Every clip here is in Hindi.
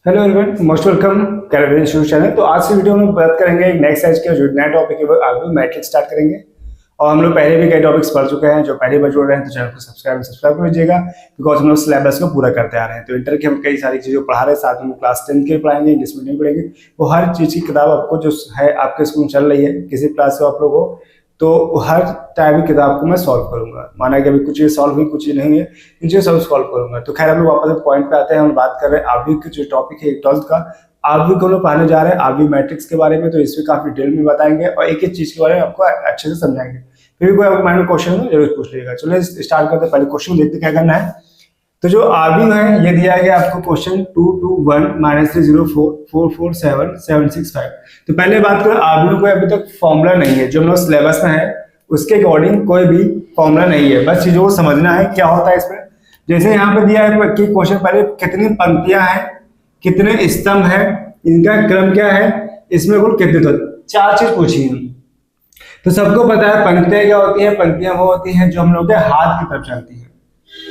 Hello everyone, most welcome career institute channel. तो आज की वीडियो में बात करेंगे एक नेक्स्ट साइज के जो नया टॉपिक है वो आगे मैट्रिक्स स्टार्ट करेंगे। और हम लोग पहले भी कई टॉपिक्स पढ़ चुके हैं। जो पहले बार जुड़ रहे हैं तो चैनल को सब्सक्राइब कर लीजिएगा, बिकॉज हम लोग सिलेबस को पूरा करते आ रहे हैं। तो इंटर की हम कई सारी चीज़ें पढ़ा रहे हैं, साथ में क्लास 10 के पढ़ाएंगे, इंग्लिश मीडियम पढ़ेंगे। वो हर चीज़ की किताब आपको जो है आपके स्कूल में चल रही है किसी क्लास से आप लोग हो, तो हर टाइप की किताब को मैं सॉल्व करूंगा। माना कि अभी कुछ चीज़ सॉल्व हुई, कुछ चीज़ नहीं है, इन चीज़ सब सॉल्व करूंगा। तो खैर हम लोग वापस पॉइंट पे आते हैं। हम बात कर रहे हैं आवी की जो टॉपिक है 12th का। आवी को लोग पढ़ाने जा रहे हैं आवी मैट्रिक्स के बारे में। तो इसमें काफी डिटेल में बताएंगे और एक एक चीज के बारे में आपको अच्छे से समझाएंगे। फिर भी कोई आपको माइंड में क्वेश्चन हो जरूर पूछ लीजिएगा। चलिए स्टार्ट करते हैं। पहले क्वेश्चन देखते क्या करना है। तो जो आवी है ये दिया गया आपको क्वेश्चन 221 -304 447 765। तो पहले बात करें आवी में कोई अभी तक फॉर्मूला नहीं है। जो हम लोग सिलेबस में है उसके अकॉर्डिंग कोई भी फॉर्मूला नहीं है। बस चीजों को समझना है क्या होता है इसमें। जैसे यहाँ पे दिया है कि क्वेश्चन पहले कितनी पंक्तियां हैं, कितने स्तंभ है, इनका क्रम क्या है, इसमें कुल कितने, तो चार चीज पूछी है। तो सबको पता है पंक्तियां क्या होती है। पंक्तियां वो होती हैं जो हम लोग के हाथ की तरफ चलती है,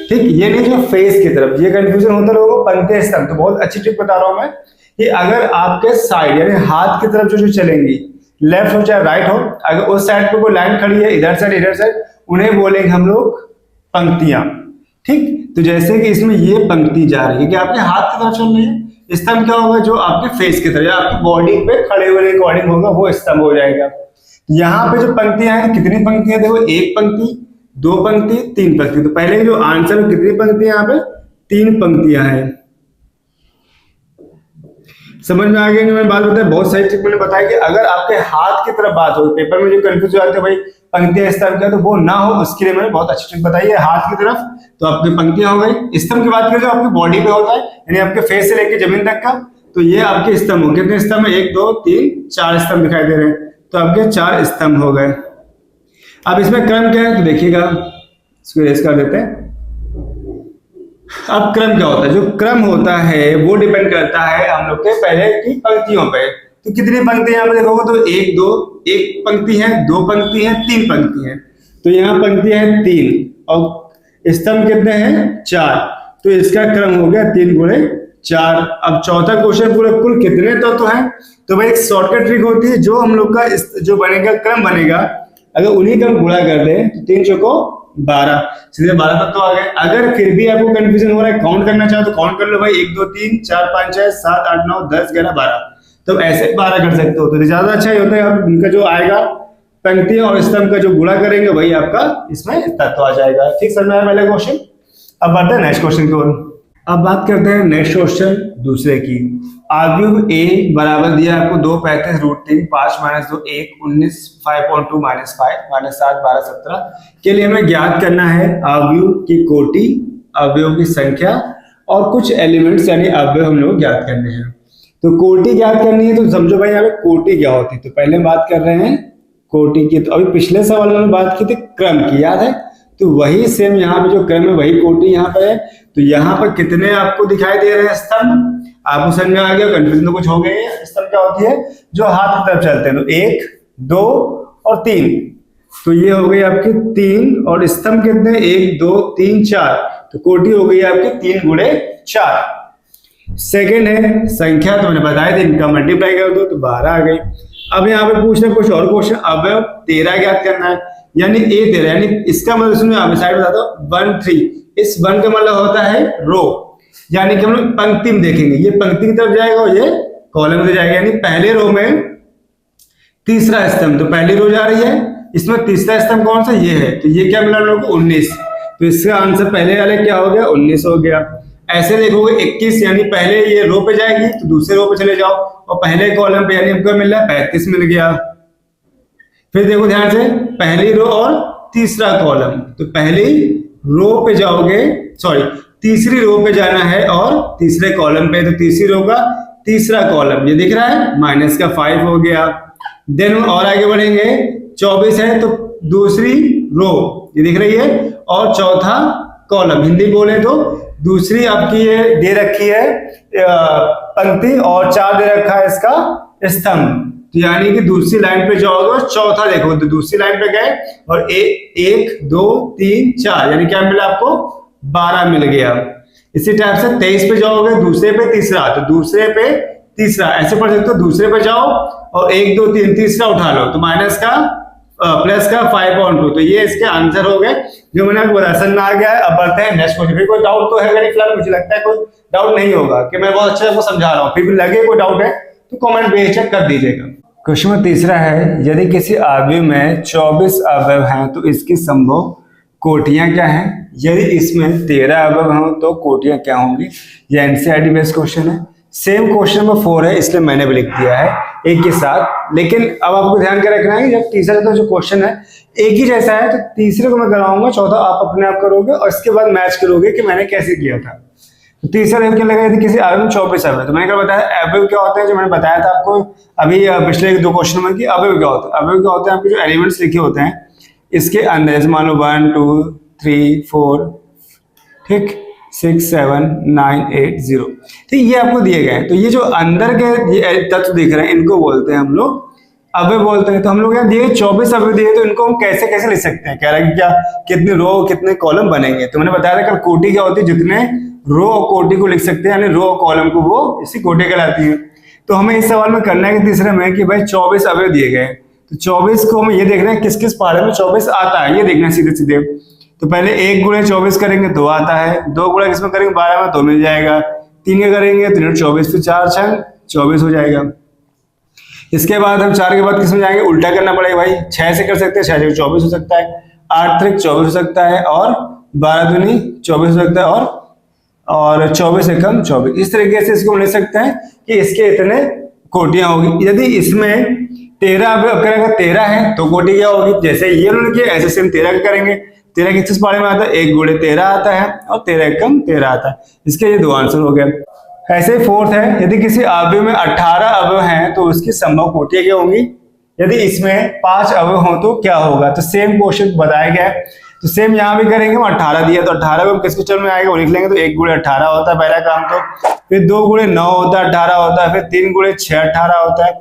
ठीक, ये नहीं जो फेस की तरफ। ये कंफ्यूजन होता रहेगा पंक्तियां स्तंभ। तो बहुत अच्छी ट्रिक बता रहा हूं मैं कि अगर आपके साइड यानी हाथ की तरफ जो चलेंगी, लेफ्ट हो चाहे राइट हो, अगर उस साइड पे कोई लाइन खड़ी है इधर साइड, उन्हें बोलेंगे हम लोग पंक्तियां, ठीक। तो जैसे कि इसमें ये पंक्ति जा रही है कि आपके हाथ की तरफ चल रही है। स्तंभ क्या होगा, जो आपके फेस की तरफ या आपकी बॉडी पे खड़े हुए अकॉर्डिंग होगा वो स्तंभ हो जाएगा। यहाँ पे जो पंक्तियां हैं, कितनी पंक्तियां, देखो एक पंक्ति, दो पंक्ति, तीन पंक्ति। तो पहले जो आंसर में कितनी पंक्तियां, यहाँ पे तीन पंक्तियां हैं। समझ में आ गया कि मैंने बात बताई। बहुत सारी ट्रिक मैंने बताया कि अगर आपके हाथ की तरफ बात हो, पेपर में जो कंफ्यूज हो जाते हैं भाई पंक्तियां स्तंभ क्या, तो वो ना हो उसके लिए मैंने बहुत अच्छी ट्रिक बताई है। हाथ की तरफ तो आपकी पंक्तियां हो गई। स्तंभ की बात करें जो आपकी बॉडी पे होता है, यानी आपके फेस से लेकर जमीन तक का, तो ये आपके स्तंभ हो। कितने स्तंभ है, 1 2 3 4 स्तंभ दिखाई दे रहे हैं। तो आपके 4 स्तंभ हो गए। अब इसमें क्रम क्या है तो देखिएगा, इसको रेस कर देते हैं। अब क्रम क्या होता है, जो क्रम होता है वो डिपेंड करता है हम लोग के पहले की पंक्तियों पे। तो कितनी पंक्ति यहाँ पे देखोगे तो 1 2, एक पंक्ति है, दो पंक्ति है, तीन पंक्ति है। तो यहाँ पंक्ति है 3 और स्तंभ कितने हैं 4। तो इसका क्रम हो गया 3 गुणे 4। अब चौथा क्वेश्चन पूरे कुल कितने तत्व हैं। तो भाई एक शॉर्टकट ट्रिक होती है, जो हम लोग का जो बनेगा क्रम बनेगा, अगर उन्हीं का गुणा कर दें तो 3 चौको 12, सीधे 12 तक तो आ गए। अगर फिर भी आपको कंफ्यूजन हो रहा है, काउंट करना चाहो तो काउंट कर लो भाई, 1 2 3 4 5 6 7 8 9 10 11 12। तो ऐसे 12 कर सकते हो। तो ज्यादा अच्छा ही होता है। आप इनका जो आएगा पंक्तियां और स्तंभ का जो गुणा करेंगे वही आपका इसमें तत्व आ जाएगा। ठीक समझ में आया पहले क्वेश्चन। अब बढ़ते हैं नेक्स्ट क्वेश्चन की ओर। अब बात करते हैं नेक्स्ट क्वेश्चन दूसरे की। आव्यूह ए बराबर दिया आपको 2 35 √3 5 - 2 1 19 5.2 -5 -7 12 17 के लिए हमें ज्ञात करना है आव्यूह की कोटि, अवयव की संख्या और कुछ एलिमेंट्स यानी अवयव हम लोग ज्ञात करने हैं। तो कोटि ज्ञात करनी है तो समझो भाई यहाँ पे कोटि क्या होती है। तो पहले हम बात कर रहे हैं कोटि की। तो अभी पिछले सवाल में बात की थी क्रम की, याद है। तो वही सेम यहाँ पे जो क्रम है वही कोटि यहाँ पे है। तो यहाँ पर कितने आपको दिखाई दे रहे हैं स्तंभ, आपको समझ में आ गया। कंफ्यूजन तो कुछ हो गई है। स्तंभ क्या होती है, जो हाथ की तरफ चलते हैं। तो 1 2 और 3, तो ये हो गई आपकी 3। और स्तंभ कितने, 1 2 3 4। तो कोटि हो गई आपकी 3 गुणे 4। सेकेंड है संख्या, तो मैंने बताया था इनका मल्टीप्लाई कर दो तो 12 आ गई। अब यहाँ पे पूछ रहे कुछ और क्वेश्चन, अवयव 13 ज्ञात करना है, यानी ए 13, यानी इसका मतलब सुनिए आप साइड बताता हूँ 1 3। इस 1 का मतलब होता है रो, यानी कि हम लोग पंक्ति में देखेंगे, ये पंक्ति की तरफ जाएगा और ये कॉलम में जाएगा। यानी पहले रो में तीसरा स्तंभ, तो पहली रो जा रही है, इसमें तीसरा स्तंभ कौन सा, ये है। तो ये क्या मिला हम लोग को 19। तो इसका आंसर पहले वाले क्या हो गया 19 हो गया। ऐसे देखोगे 21, यानी पहले ये रो पे जाएगी तो दूसरे रो पे चले जाओ और पहले कॉलम पे यानी हमको मिल रहा है 35 मिल गया। फिर देखो ध्यान से, पहली रो और तीसरा कॉलम, तो पहली रो पे जाओगे, सॉरी तीसरी रो पे जाना है और तीसरे कॉलम पे। तो तीसरी रो का तीसरा कॉलम ये दिख रहा है, -5 हो गया। देन और आगे बढ़ेंगे, 24 है तो दूसरी रो ये दिख रही है और चौथा कॉलम, हिंदी बोले तो दूसरी आपकी ये दे रखी है पंक्ति और 4 दे रखा है इसका स्तंभ। तो यानी कि दूसरी लाइन पे जाओगे और चौथा देखो, तो दूसरी लाइन पे गए और 1 2 3 4, यानी क्या मिला आपको 12 मिल गया। इसी टाइप से 23 पे जाओगे, दूसरे पे तीसरा, तो दूसरे पे तीसरा ऐसे पढ़ सकते हो, दूसरे पे जाओ और 1 2 3 तीसरा उठा लो, तो माइनस का प्लस का 5/2। तो ये इसके आंसर हो गए जो मैंने आपको बताया। समझ में आ गया है। अब बढ़ते हैं नेक्स्ट क्वेश्चन। फिर कोई डाउट तो है नहीं फिलहाल? मुझे लगता है कोई डाउट नहीं होगा कि मैं बहुत अच्छे से आपको समझा रहा हूँ। फिर भी लगे कोई डाउट है तो कमेंट बेशक कर दीजिएगा। क्वेश्चन नंबर तीसरा है, यदि किसी अवयव में 24 अवयव हैं तो इसकी संभव कोटियां क्या हैं? यदि इसमें 13 अवयव हों तो कोटियां क्या होंगी? यह एनसीईआरटी बेस्ड क्वेश्चन है। सेम क्वेश्चन नंबर 4 है, इसलिए मैंने भी लिख दिया है एक के साथ। लेकिन अब आपको ध्यान के रखना है, जब तीसरा तो जो क्वेश्चन है एक ही जैसा है, तो तीसरे को मैं कराऊंगा, चौथा आप अपने आप करोगे और इसके बाद मैच करोगे कि मैंने कैसे किया था। तो तीसरा क्या लगा, यदि किसी अवयव में 24 अवयव, तो मैंने क्या बताया अवयव क्या होते हैं, जो मैंने बताया था आपको अभी पिछले 2 क्वेश्चन में कि अवयव क्या होता है। अवयव क्या होते हैं, आपके जो एलिमेंट्स लिखे होते हैं इसके अंदर, जैसे मान लो 1 2 3 4 ठीक 6 7 9 8 0, ठीक ये आपको दिए गए हैं। तो ये जो अंदर के तत्व दिख रहे हैं इनको बोलते हैं हम लोग अवयव बोलते हैं। तो हम लोग यहाँ दिए 24 अवयव दिए, तो इनको हम कैसे कैसे लिख सकते हैं? कह रहा है कि क्या कितने रो कितने कॉलम बनेंगे। तो मैंने बताया था कल कोटि क्या होती है, जितने रो और कोटि को लिख सकते हैं, यानी रो और कॉलम को वो इसी कोटि कहलाती है। तो हमें इस सवाल में करना है कि तीसरे में कि भाई 24 अवयव दिए गए, तो 24 को हमें ये देखना है किस किस पारे में 24 आता है, ये देखना है सीधे सीधे। तो पहले 1 गुणे 24 करेंगे 2 आता है, 2 गुणे किसमें करेंगे 12 में 2 मिल जाएगा, 3 का करेंगे 3 24, फिर 4 6 24 हो जाएगा। इसके बाद हम 4 के बाद किसमें जाएंगे, उल्टा करना पड़ेगा भाई, 6 से कर सकते हैं, 6 से 24 हो सकता है, 8 3 24 हो सकता है, और 12 दूनी 24 हो सकता है, और 24 से कम 24। इस तरीके से इसको हम ले सकते हैं कि इसके इतने कोटियां होगी। यदि इसमें 13 अगर 13 है तो कोटि क्या होगी, जैसे ये उन्होंने किया ऐसे सेम 13 का करेंगे। 13 किस पारे में आता है, 1 गुणे 13 आता है और 13 कम 13 आता है। इसके ये 2 आंसर हो गए। ऐसे ही फोर्थ है, यदि किसी अवयव में 18 अवयव हैं तो उसकी संभव कोटियां क्या होंगी? यदि इसमें 5 अवयव हो तो क्या होगा? तो सेम क्वेश्चन बताया गया है, तो सेम यहाँ भी करेंगे। हम 18 दिया तो 18 को किस क्वेश्चन में आएगा वो लिख लेंगे। तो 1 गुणे 18 होता है पहला काम, तो फिर 2 गुणे 9 होता है 18 होता है, फिर 3 गुणे 6 18 होता है।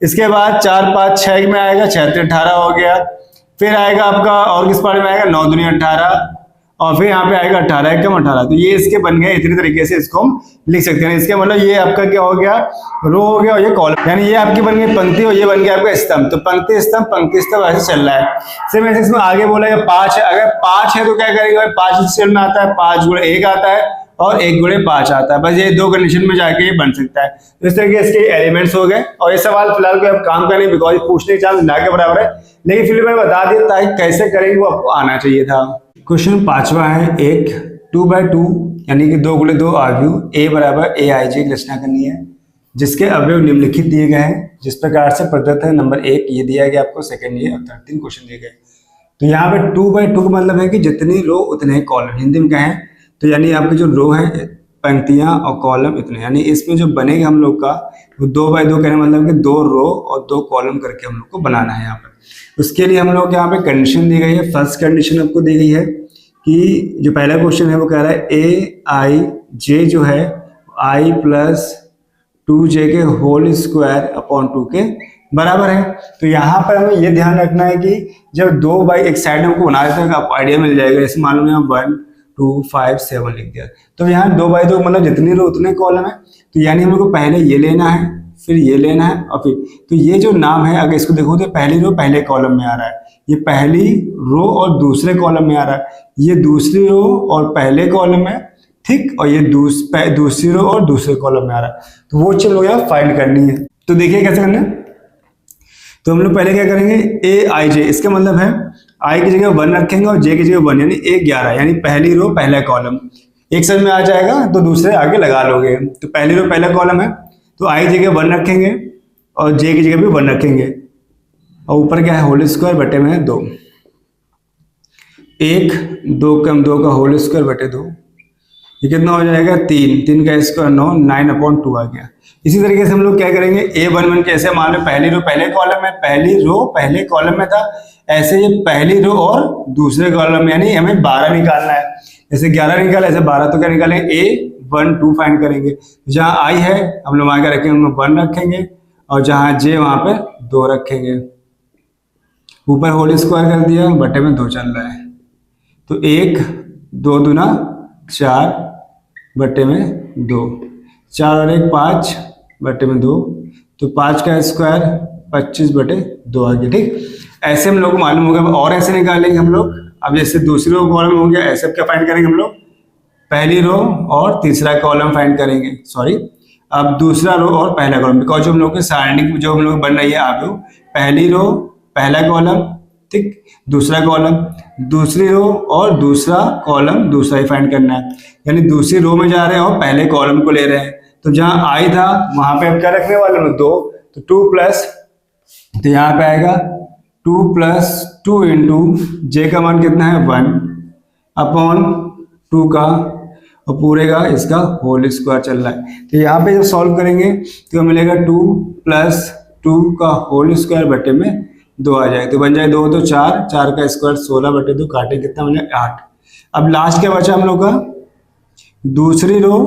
इसके बाद 4 5 6 में आएगा 6 3 18 हो गया। फिर आएगा आपका और किस पारे में आएगा 9 दूनी 18, और फिर यहाँ पे आएगा 18 1 कम 18। तो ये इसके बन गए। इतनी तरीके से इसको हम लिख सकते हैं। इसके मतलब ये आपका क्या हो गया, रो हो गया और ये कॉलम, यानी ये आपकी बन गई पंक्ति और ये बन गया आपका स्तंभ। तो पंक्ति स्तंभ ऐसे चल रहा है। सेम ऐसे इसमें आगे बोला गया 5 है, अगर 5 है तो क्या करेंगे भाई, 5 इस चल में आता है, 5 गुणे 1 आता है और 1 गुणे 5 आता है। बस ये 2 कंडीशन में जाके ये बन सकता है। तो इस तरीके इसके एलिमेंट्स हो गए। और ये सवाल फिलहाल कोई आप काम का नहीं, बिकॉज पूछने के चांस ना के बराबर है, लेकिन फिर मैंने बता दिया ताकि कैसे करेंगे वो आपको आना चाहिए था। क्वेश्चन 5वां है, एक 2/2 यानी कि 2 गुणे 2 अवयव a बराबर aij की रचना करनी है, जिसके अवयव निम्नलिखित दिए गए हैं जिस प्रकार से प्रदत्त है। नंबर 1 ये दिया गया आपको, सेकंड ये, और थर्ड 3 क्वेश्चन दिए गए। तो यहाँ पे 2/2 का मतलब है कि जितनी रो उतने कॉलम, हिंदी में कहें तो यानी आपकी जो रो है पंक्तियां और कॉलम इतने, यानी इसमें जो बनेगा हम लोग का वो 2/2 कहने मतलब कि 2 रो और 2 कॉलम करके हम लोग को बनाना है। यहाँ पर उसके लिए हम लोग यहाँ पे कंडीशन दी गई है। फर्स्ट कंडीशन आपको दी गई है कि जो पहला क्वेश्चन है वो कह रहा है aij जो है i + 2j के होल स्क्वायर अपॉन 2 के बराबर है। तो यहाँ पर हमें ये ध्यान रखना है कि जब 2 बाई एक साइड में हमको बना देते हैं, आपको आइडिया मिल जाएगा। जैसे मान लो यहाँ 1 2 5 7 लिख दिया, तो यहाँ 2/2 मतलब जितनी रो उतने कॉलम है। तो यानी हम लोग को पहले ये लेना है, फिर ये लेना है, और फिर तो ये जो नाम है अगर इसको देखो तो पहली रो पहले कॉलम में आ रहा है, ये पहली रो और दूसरे कॉलम में आ रहा है, ये दूसरी रो और पहले कॉलम में, ठीक, और ये दूसरी रो और दूसरे कॉलम में आ रहा है। तो वो चीज लोग यहाँ फाइंड करनी है। तो देखिए कैसे करना है। तो हम लोग पहले क्या करेंगे, aij, इसका मतलब है i की जगह 1 रखेंगे और j की जगह 1, यानी 1 11, यानी पहली रो पहला कॉलम एक साथ में आ जाएगा तो दूसरे आगे लगा लोगे। तो पहली रो पहला कॉलम है तो i जगह 1 रखेंगे और j की जगह भी 1 रखेंगे, और ऊपर क्या है होल स्क्वायर बटे में 2, 1 2 कम 2 का होल स्क्वायर बटे 2, ये कितना हो जाएगा 3 का स्क्वायर 9 9/2 आ गया। इसी तरीके से हम लोग क्या करेंगे, a11 कैसे, मान लो पहली रो पहले कॉलम में, पहली रो पहले कॉलम में था, ऐसे ये पहली रो और दूसरे कॉलम में, यानी हमें 12 निकालना है। जैसे 11 निकाला, ऐसे 12 तो क्या निकालेंगे, a12 फाइंड करेंगे। जहाँ i है हम लोग वहाँ क्या रखेंगे, हम 1 रखेंगे, और जहाँ j वहाँ पे 2 रखेंगे। ऊपर होल स्क्वायर कर दिया, बटे में 2 चल रहा है, तो 1 2 दूना 4 बटे में 2, 4 और 1 5 बटे में 2, तो 5 का स्क्वायर 25 बटे 2 आ गया। ठीक, ऐसे हम लोग को मालूम होगा। और ऐसे निकालेंगे हम लोग। अब जैसे दूसरी रो कॉलम हो गया, ऐसे क्या फाइंड करेंगे हम लोग, पहली रो और तीसरा कॉलम फाइंड करेंगे। सॉरी, अब दूसरा रो और पहला कॉलम, बिकॉज जो हम लोग के सारणी जो हम लोग बन रही है आप लोग, पहली रो पहला कॉलम, ठीक, दूसरा कॉलम, दूसरी रो और दूसरा कॉलम दूसरा ही फाइंड करना है। यानी दूसरी रो में जा रहे हैं और पहले कॉलम को ले रहे हैं। तो जहां आई था वहां पे अब क्या रखने वाले हैं, 2, तो 2 प्लस, तो यहाँ पे आएगा 2 प्लस 2 इंटू जे का मान कितना है 1 अपॉन 2 का और पूरे का इसका होल स्क्वायर चल रहा है। तो यहाँ पे जब सॉल्व करेंगे तो मिलेगा 2 प्लस 2 का होल स्क्वायर बटे में 2 आ जाए, तो बन जाए 2 तो 4, 4 का स्क्वायर 16 बटे 2, काटे कितना मिले 8। अब लास्ट क्या बचा हम लोग का, दूसरी रो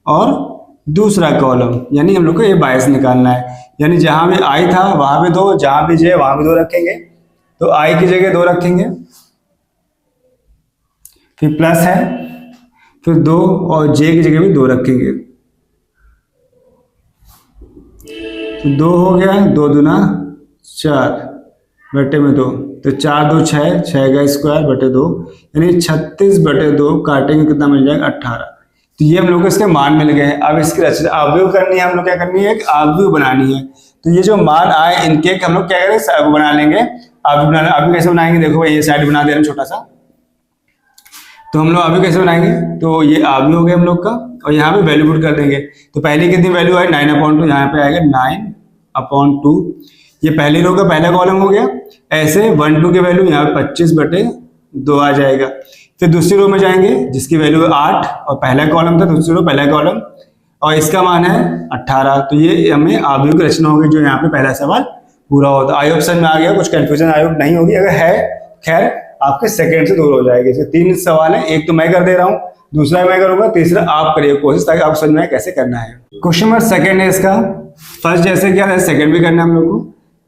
और दूसरा कॉलम, यानी हम लोग को ये 22 निकालना है। यानी जहां भी आई था वहां पे 2, जहां भी जे वहां भी 2 रखेंगे, तो आई की जगह 2 रखेंगे, फिर प्लस है, फिर 2 और जे की जगह भी 2 रखेंगे, तो 2 हो गया, 2 दूना 4 बटे में 2, तो 4 2 6, 6 का स्क्वायर बटे 2, यानी 36 बटे 2, काटेंगे कितना मिल जाएगा 18। तो ये हम लोग को इसके मान मिल गए हैं। अब इसकी रचना अवयव करनी है, हम लोग क्या करनी है, एक अवयव बनानी है। तो ये जो मान आए इनके हम लोग क्या करें, बना लेंगे अवयव। बनाना अवयव कैसे बनाएंगे, देखो ये साइड बना दे रहे हैं छोटा सा, तो हम लोग अवयव कैसे बनाएंगे, तो ये अवयव हो गया हम लोग का, और यहाँ पे वैल्यू पुट कर देंगे। तो पहले कितनी वैल्यू आई 9/2, यहाँ पे आएगा 9/2, ये पहली रो का पहला कॉलम हो गया। ऐसे 1 2 की वैल्यू यहाँ पे 25 बटे 2 आ जाएगा। फिर दूसरी रो में जाएंगे जिसकी वैल्यू 8 और पहला कॉलम था, दूसरी रो पहला कॉलम और इसका मान है 18। तो ये हमें अवयव की रचना होगी, जो यहाँ पे पहला सवाल पूरा होता। आई ऑप्शन में आ गया, कुछ कंफ्यूजन आई नहीं होगी, अगर है खैर आपके सेकंड से दूर हो जाएगी। इसमें 3 सवाल है, एक तो मैं कर दे रहा हूँ, दूसरा मैं करूंगा, तीसरा आप करिए कोशिश, ताकि आप समझ में कैसे करना है। क्वेश्चन नंबर सेकंड है इसका, फर्स्ट जैसे क्या है सेकंड भी करना है हम लोग को।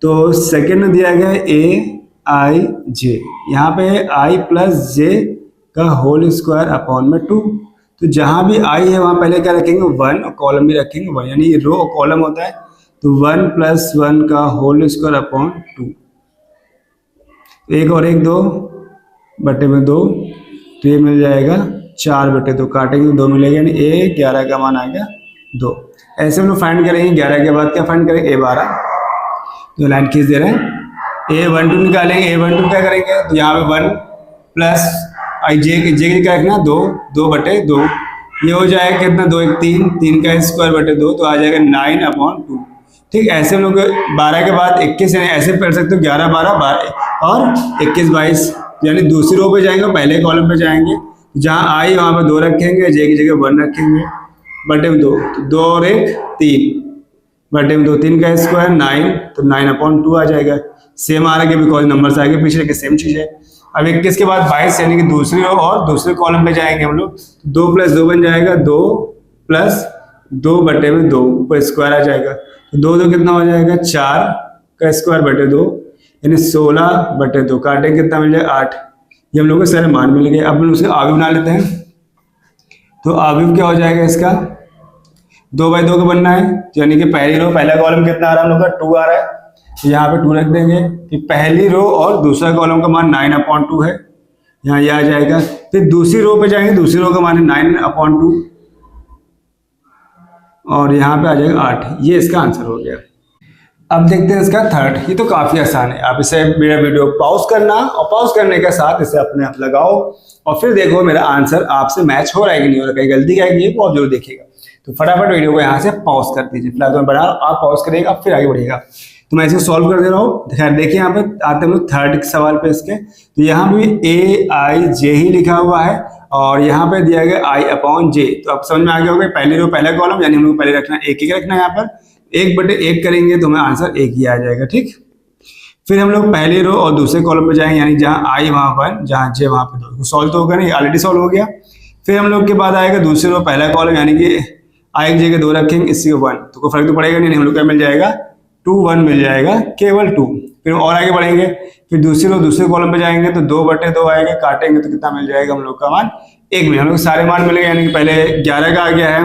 तो सेकंड में दिया गया है AIJ, यहाँ पे I प्लस J का होल स्क्वायर अपॉन में 2। तो जहां भी I है वहां पहले क्या रखेंगे 1 और कॉलम भी रखेंगे 1, यानी रो और कॉलम होता है। तो 1 + 1 का होल स्क्वायर अपॉन 2, 1 और 1 2 बटे में 2, तो ये मिल जाएगा 4 बटे 2, काटेंगे 2 मिलेगा, यानी A11 का मान आ गया 2। ऐसे हम लोग फाइंड करेंगे। 11 के बाद क्या फाइंड करेंगे, A12, तो लाइन खींच दे रहे हैं। A12 निकालेंगे, A12 क्या करेंगे, तो यहाँ पे 1 प्लस जे क्या रखना 2, 2 बटे 2, ये हो जाएगा कितना 2 1 3, 3 का स्क्वायर बटे 2, तो आ जाएगा 9/2। ठीक, ऐसे हम लोग 12 के बाद 21 ऐसे कर सकते हो, 11 12 12 और 21 22, यानी दूसरी रो पे जाएंगे पहले कॉलम पे जाएंगे, जहाँ आई वहाँ पे 2 रखेंगे, जे की जगह 1 रखेंगे, बटे में 2, तो 2 और 1 3 बटे में 2, 3 का स्क्वायर 9, तो 9/2 आ जाएगा। सेम आ रहा है बिकॉज नंबर आगे पीछे के सेम चीज है। अब 21 के बाद 22, यानी कि दूसरी रो और दूसरे कॉलम पे जाएंगे हम लोग, 2 + 2 बन जाएगा 2 + 2 बटे में 2, ऊपर स्क्वायर आ जाएगा, तो 2 2 कितना हो जाएगा 4 का स्क्वायर बटे 2, यानी 16 बटे 2, काटे कितना मिल जाएगा 8। ये हम लोग को सारे मान मिल गए। अब हम उसका अवयव बना लेते हैं। तो अवयव क्या हो जाएगा इसका, 2/2 का बनना है, यानी कि पहली रो पहला कॉलम कितना आ रहा है हम लोग का 2 आ रहा है, तो यहाँ पे 2 रख देंगे कि पहली रो और दूसरा कॉलम का मान 9/2 है, यहाँ ये आ जाएगा। फिर दूसरी रो पे जाएंगे, दूसरी रो का मान है 9/2 और यहाँ पे आ जाएगा 8। ये इसका आंसर हो गया। अब देखते हैं इसका थर्ड। ये तो काफी आसान है, आप इसे मेरा वीडियो पॉज करना और पॉज करने के साथ इसे अपने आप लगाओ और फिर देखो मेरा आंसर आपसे मैच हो रहा है कि नहीं हो रहा, कहीं गलती क्या है ये बहुत जरूर देखिएगा। तो फटाफट वीडियो को यहाँ से पॉज कर दीजिए, फिलहाल तो मैं बना आप पॉज करिएगा फिर आगे बढ़िएगा। तो मैं इसे सॉल्व कर दे रहा हूँ। देखिए यहाँ पे आते हैं हम लोग थर्ड सवाल पे इसके। तो यहाँ भी AIJ ही लिखा हुआ है और यहाँ पे दिया गया I/J। तो अब समझ में आ गया होगा पहली रो पहला कॉलम, यानी हम लोग पहले रखना 1 1 रखना है। यहाँ पर 1/1 करेंगे तो हमें आंसर 1 ही आ जाएगा। ठीक, फिर हम लोग पहली रो और दूसरे कॉलम पे जाएंगे, यानी जहाँ I वहाँ 1 जहाँ J वहाँ पे 2। सॉल्व तो होगा नहीं, ऑलरेडी सॉल्व हो गया। फिर हम लोग के बाद आएगा दूसरी रो पहला कॉलम, यानी कि I J के 2 रखेंगे, इसी को 1, तो कोई फर्क तो पड़ेगा नहीं, हम लोग क्या मिल जाएगा 2 1 मिल जाएगा, केवल 2। फिर और आगे बढ़ेंगे, फिर दूसरी रो दूसरे कॉलम पे जाएंगे तो 2/2 आएगा, काटेंगे तो कितना मिल जाएगा हम लोग का मान 1 में हम लोग सारे मान मिलेंगे, यानी कि पहले 11 का आ गया है,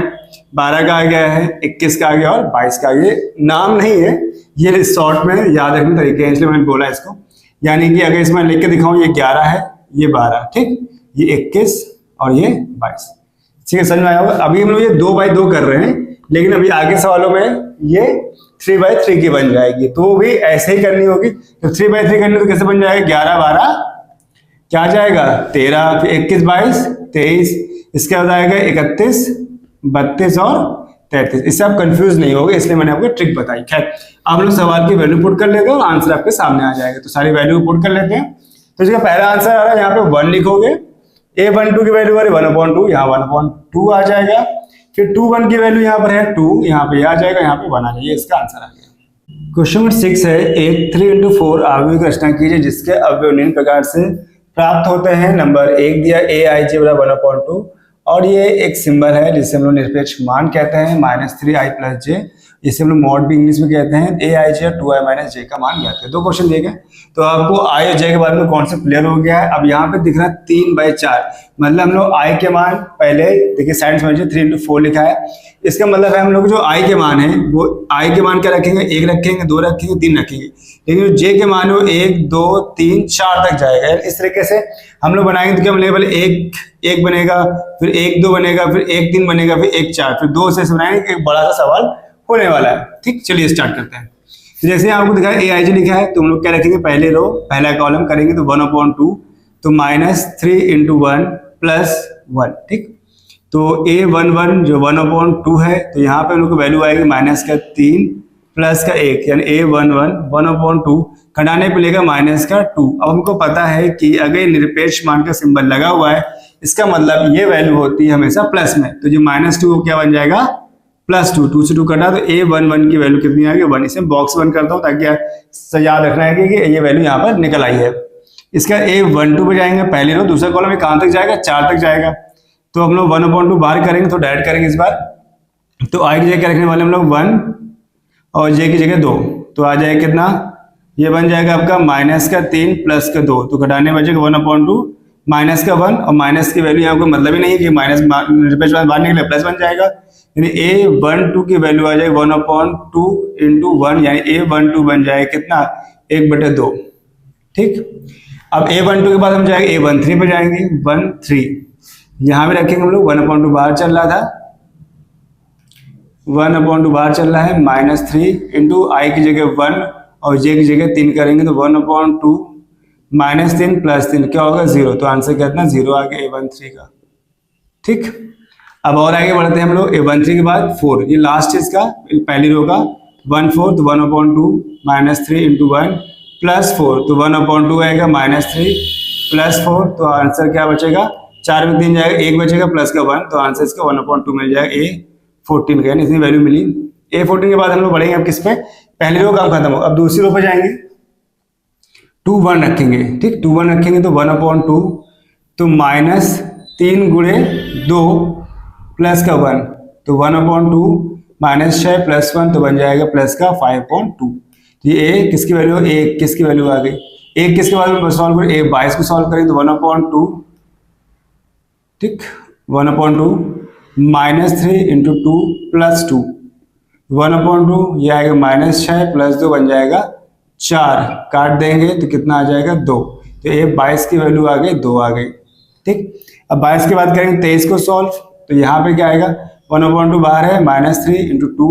12 का आ गया है, 21 का आ गया और 22 का आ गया। नाम नहीं है, ये शॉर्ट में याद रखने तरीके हैं, इसलिए मैंने बोला इसको। यानी कि अगर इसमें लिख के दिखाऊं, ये 11 है, ये 12, ठीक, ये 21 और ये 22, ठीक है, समझ में आया होगा। अभी हम लोग ये 2/2 कर रहे हैं, लेकिन अभी आगे सवालों में ये 3/3 की बन जाएगी, तो भी ऐसे ही करनी होगी। तो 3/3 करनी तो कैसे बन जाएगा, 11 12 क्या जाएगा 13, फिर 21 22 23, इसके बाद आएगा 31 32 और 33। इससे आप कंफ्यूज नहीं होगे, इसलिए मैंने आपको ट्रिक बताई। खैर, आप लोग सवाल की वैल्यू पुट कर लेते हैं और आंसर आपके सामने आ जाएगा। तो सारी वैल्यू पुट कर लेते हैं। तो इसका पहला आंसर आ रहा है, यहाँ पे 1 लिखोगे, a12 की वैल्यू आ रही 1/2, यहाँ 1/2 आ जाएगा। फिर 2 1 की वैल्यू यहाँ पर है 2, यहाँ पे आ जाएगा, यहाँ पे 1 आ जाएगा, इसका आंसर आ गया। क्वेश्चन नंबर 6 है, एक 3 × 4 अवयव की रचना कीजिए जिसके अवयव निम्न प्रकार से प्राप्त होते हैं। नंबर 1 दिया aij = 1/2 और ये एक सिंबल है जिसे हम लोग निरपेक्ष मान कहते हैं, -3i + j, इसे हम लोग मॉड भी इंग्लिश में कहते हैं। aij और 2i - j का मान कहते हैं। 2 क्वेश्चन दिए गए, तो आपको i और j के बारे में कॉन्सेप्ट क्लियर हो गया है। अब यहाँ पे दिख रहा है 3/4, मतलब हम लोग i के मान पहले देखिए साइड समझिए 3 × 4 लिखा है, इसका मतलब है हम लोग जो i के मान है वो i के मान क्या रखेंगे, 1 रखेंगे, 2 रखेंगे, 3 रखेंगे, लेकिन जो j के मान है वो 1 2 3 4 तक जाएगा। इस तरीके से हम लोग बनाएंगे तो क्या मिलेगा, पहले 1 बनेगा, फिर 1 2 बनेगा, फिर 1 3 बनेगा, फिर 1 4, फिर 2 से बनाएंगे, एक बड़ा सा सवाल होने वाला है। ठीक, चलिए स्टार्ट करते हैं। तो जैसे आपको दिखा है aij लिखा है, तो हम लोग क्या रखेंगे, पहले रो पहला कॉलम करेंगे तो 1/2, तो -3 × 1 + 1, ठीक। तो a11 जो 1/2 है, तो यहाँ पे हम लोग को वैल्यू आएगी -3 + 1, यानी a11 1/2 घटाने पे लेगा -2। अब हमको पता है कि अगर निरपेक्ष मान का सिंबल लगा हुआ है, इसका मतलब ये वैल्यू होती है हमेशा प्लस में, तो जो -2 क्या बन जाएगा +2, 2 से 2 कटा, तो a11 की वैल्यू कितनी आ गई 1। इसे बॉक्स बंद करता हूँ ताकि याद रखना है कि ये वैल्यू यहाँ पर निकल आई है। इसका a12 पे जाएंगे, पहले रो दूसरा कॉलम में कहाँ तक जाएगा, 4 तक जाएगा, तो हम लोग 1/2 बाहर करेंगे तो डायरेक्ट करेंगे इस बार। तो i की जगह क्या रखने वाले हम लोग 1 और j की जगह 2, तो आ जाएगा कितना, ये बन जाएगा आपका -3 + 2, तो घटाने बचेगा 1/2 -1, और माइनस की वैल्यू यहाँ को मतलब ही नहीं है कि माइनस निरपेक्ष मान बाहर निकले प्लस बन जाएगा, यानी a12 की वैल्यू आ जाएगी 1/2 × 1, यानी a12 बन जाएगा कितना 1/2। ठीक, अब a12 के बाद हम जाएंगे a13 पे जाएंगे, 13 यहाँ पे रखेंगे हम लोग, 1/2 बाहर चल रहा था, 1/2 बाहर चल रहा है, -3 × i की जगह 1 और j की जगह 3 करेंगे, तो 1/2 -3 + 3 क्या होगा 0, तो आंसर कितना 0 आ गया a13 का। ठीक, अब और आगे बढ़ते हैं हम लोग, a13 के बाद 4, ये लास्ट है इसका, पहली रो का 1/4, तो 1/2 -3 × 1 + 4, तो 1/2 आएगा -3 + 4, तो आंसर क्या बचेगा, 4 में 3 जाएगा, 1 बचेगा प्लस का 1, तो आंसर इसका 1/2 मिल जाएगा a14 का, यानी इतनी वैल्यू मिली। a14 के बाद हम लोग बढ़ेंगे अब किस पे, पहली रो काम खत्म हो, अब दूसरी रो पे जाएंगे, 2 1 रखेंगे। ठीक, 2 1 रखेंगे तो 1/2, तो -3 × 2 प्लस का 1, तो 1/2 -6 + 1, तो बन जाएगा प्लस का 5/2। तो ये a किसकी वैल्यू, a किसकी वैल्यू आ गई, a किसके बाद में सॉल्व करें, a 22 को सॉल्व करेंगे तो 1/2, ठीक, 1/2 -3 × 2 + 2, 1/2 ये आएगा -6 + 2 बन जाएगा 4, काट देंगे तो कितना आ जाएगा 2, तो a 22 की वैल्यू आ गई 2 आ गई। ठीक, अब 22 के बाद करेंगे 23 को सॉल्व, तो यहाँ पे क्या आएगा, 1/2 बाहर है, -3 × 2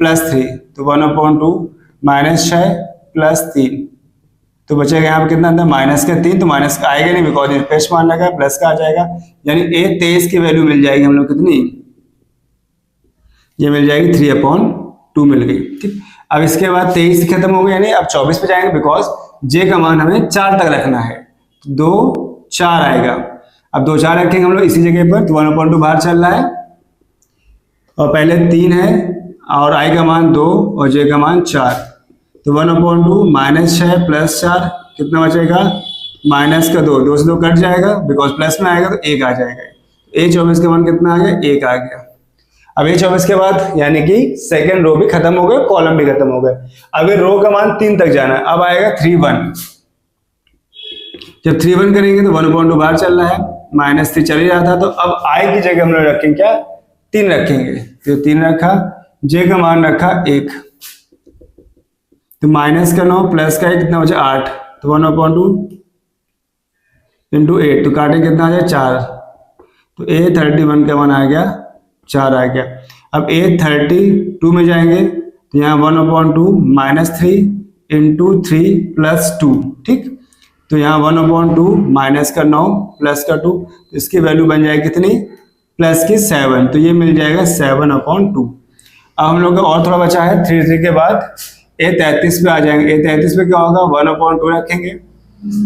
+ 3, तो 1/2 -6 + 3, तो बचेगा यहाँ पे कितना अंदर -3, तो माइनस का आएगा नहीं बिकॉज निरपेक्ष मान लगा, प्लस का आ जाएगा, यानी a23 की वैल्यू मिल जाएगी हम लोग कितनी, ये मिल जाएगी 3/2 मिल गई। ठीक, अब इसके बाद 23 खत्म हो गया, यानी अब 24 पे जाएंगे बिकॉज j का मान हमें 4 तक रखना है, 2 4 आएगा, अब 2 4 रखेंगे हम लोग इसी जगह पर, तो 1/2 बाहर चल रहा है और पहले 3 है और i का मान 2 और j का मान 4, तो 1/2 -6 + 4 कितना बचेगा, -2, 2 से 2 कट जाएगा बिकॉज प्लस में आएगा तो 1 आ जाएगा, a24 का मान कितना आ गया 1 आ गया। अब a24 के बाद यानी कि सेकंड रो भी खत्म हो गया, कॉलम भी खत्म हो गया, अब रो का मान 3 तक जाना है, अब आएगा 3 1, जब 3 1 करेंगे तो 1/2 बाहर चल रहा है, -3 चल ही रहा था, तो अब i की जगह हम लोग रखेंगे क्या, 3 रखेंगे, तो 3 रखा, j का मान रखा 1, तो -9 प्लस का 1 कितना बचा 8, तो 1/2 इंटू 8, तो काटे कितना आ जाए 4, तो A31 का मान आ गया 4 आ गया। अब A32 में जाएंगे तो यहाँ 1/2 -3 इंटू 3 प्लस 2, ठीक, तो यहाँ 1/2 माइनस का 9 प्लस का 2, तो इसकी वैल्यू बन जाएगी कितनी, प्लस की 7, तो ये मिल जाएगा 7/2। अब हम लोग का और थोड़ा बचा है, 3 के बाद A33 पे आ जाएंगे। A33 पे क्या होगा, 1/2 रखेंगे,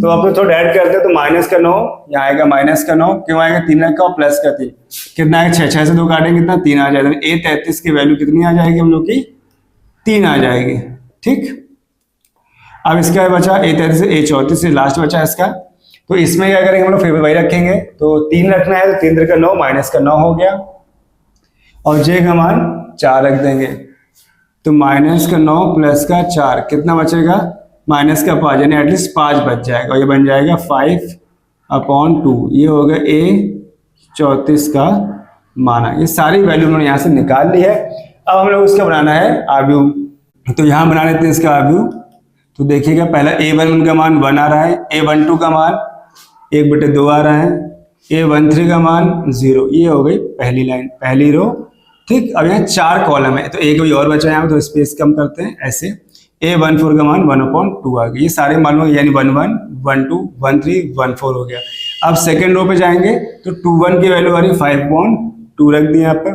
तो आप लोग थोड़ा ऐड करते हैं, तो माइनस का 9 यहाँ आएगा, माइनस का 9 क्यों आएगा, 3 रखा और प्लस का 3 कितना आएगा, 6 से 2 काटेंगे कितना, 3 आ जाएगा। A33 की वैल्यू कितनी आ जाएगी हम लोग की, 3 आ जाएगी, ठीक। अब इसका बचा A33 से A34 से लास्ट बचा इसका, तो इसमें क्या करेंगे हम लोग, फिर वही रखेंगे, तो 3 रखना है, तो 3 3 का 9 माइनस का 9 हो गया, और j का मान 4 रख देंगे, तो माइनस का 9 प्लस का 4 कितना बचेगा, माइनस का 5, यानी एटलीस्ट 5 बच जाएगा, और ये बन जाएगा 5/2, ये होगा A34 का माना। ये सारी वैल्यू उन्होंने यहाँ से निकाल ली है। अब हम लोग उसका बनाना है आव्यूह, तो यहाँ बना लेते हैं इसका आव्यूह। तो देखिएगा पहला A11 का मान 1 आ रहा है, A12 का मान 1/2 आ रहा है, A13 का मान 0, ये हो गई पहली लाइन, पहली रो, ठीक। अब यहाँ 4 कॉलम है, तो एक भी और बचा यहाँ पे, तो स्पेस कम करते हैं ऐसे। A14 का मान 1/2 आ गया, ये सारे मान यानी 1 1 1 2 1 3 1 4 हो गया। अब सेकेंड रो पे जाएंगे तो 2 1 की वैल्यू आ रही 5/2 रख दिया यहाँ पर,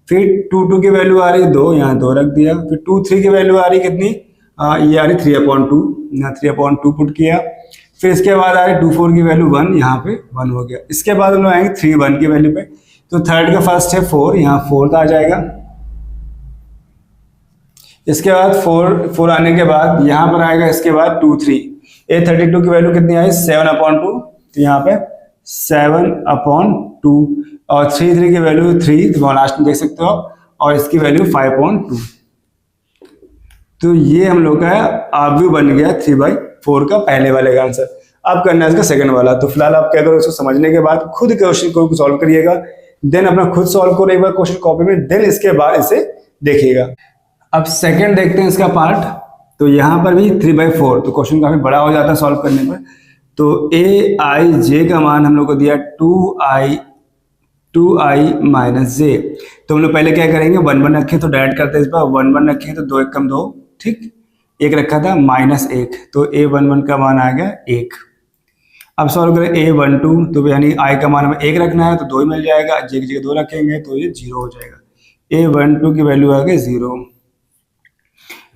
फिर 2 2 की वैल्यू आ रही 2, यहाँ 2 रख दिया, फिर 2 3 की वैल्यू आ रही कितनी, ये आ रही 3/2, यहाँ 3/2 पुट किया, फिर इसके बाद आ रही 2 4 की वैल्यू 1, यहाँ पे 1 हो गया। इसके बाद हम लोग आएंगे 3 1 की वैल्यू पे, तो थर्ड का फर्स्ट है 4, यहाँ 4 आ जाएगा। इसके बाद 4 आने के बाद यहाँ पर आएगा, इसके बाद 2 3, A32 की वैल्यू कितनी आई 7/2, तो यहाँ पे 7/2, और 3 3 की वैल्यू 3, तो लास्ट में देख सकते हो, और इसकी वैल्यू 5/2। तो ये हम लोग का आव्यूह बन गया 3/4 का पहले वाले का आंसर। अब करना है इसका सेकंड वाला। तो फिलहाल आप क्या करो, इसको समझने के बाद खुद क्वेश्चन को सॉल्व करिएगा, देन अपना खुद सॉल्व करो एक बार क्वेश्चन कॉपी में, देन इसके बाद इसे देखिएगा। अब सेकंड देखते हैं इसका पार्ट। तो यहाँ पर भी 3/4, तो क्वेश्चन काफी बड़ा हो जाता है सॉल्व करने पर। तो Aij का मान हम लोग को दिया 2i माइनस j, तो हम लोग पहले क्या करेंगे, 1 1 रखे तो डायरेक्ट करते हैं इस बार, 1 1 रखे तो 2 1 कम 2, ठीक, एक रखा था -1, तो A11 का मान आ गया 1। अब सॉल्व करें A12, तो यानी i का मान हमें 1 रखना है, तो 2 ही मिल जाएगा, j की जगह 2 रखेंगे तो ये 0 हो जाएगा। A12 की वैल्यू आ गई 0।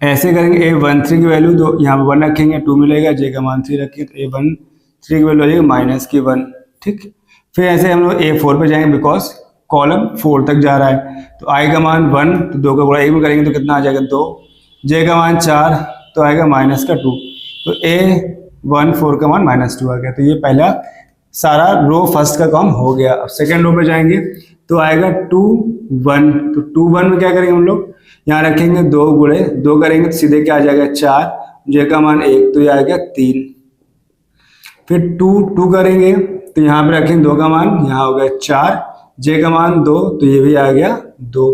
ऐसे करेंगे A13 की वैल्यू, तो यहाँ पर 1 रखेंगे 2 मिलेगा, j का मान 3 रखेंगे, तो A13 की वैल्यू आ जाएगी -1, ठीक। फिर ऐसे हम लोग A4 पे जाएंगे, बिकॉज कॉलम 4 तक जा रहा है, तो i का मान 1, तो 2 का गुणा 1 में करेंगे तो कितना आ जाएगा 2, j का मान 4, तो आएगा -2, तो A14 का मान -2 आ गया। तो ये पहला सारा रो फर्स्ट का काम हो गया। अब सेकेंड रो पे जाएंगे तो आएगा 2 1, तो 2 1 में क्या करेंगे हम लोग, यहाँ रखेंगे 2 गुणे 2 करेंगे तो सीधे क्या आ जाएगा 4, j का मान 1, तो ये आ गया 3। फिर 2 2 करेंगे तो यहाँ पे रखेंगे 2 का मान, यहाँ हो गया 4, j का मान 2, तो ये भी आ गया 2।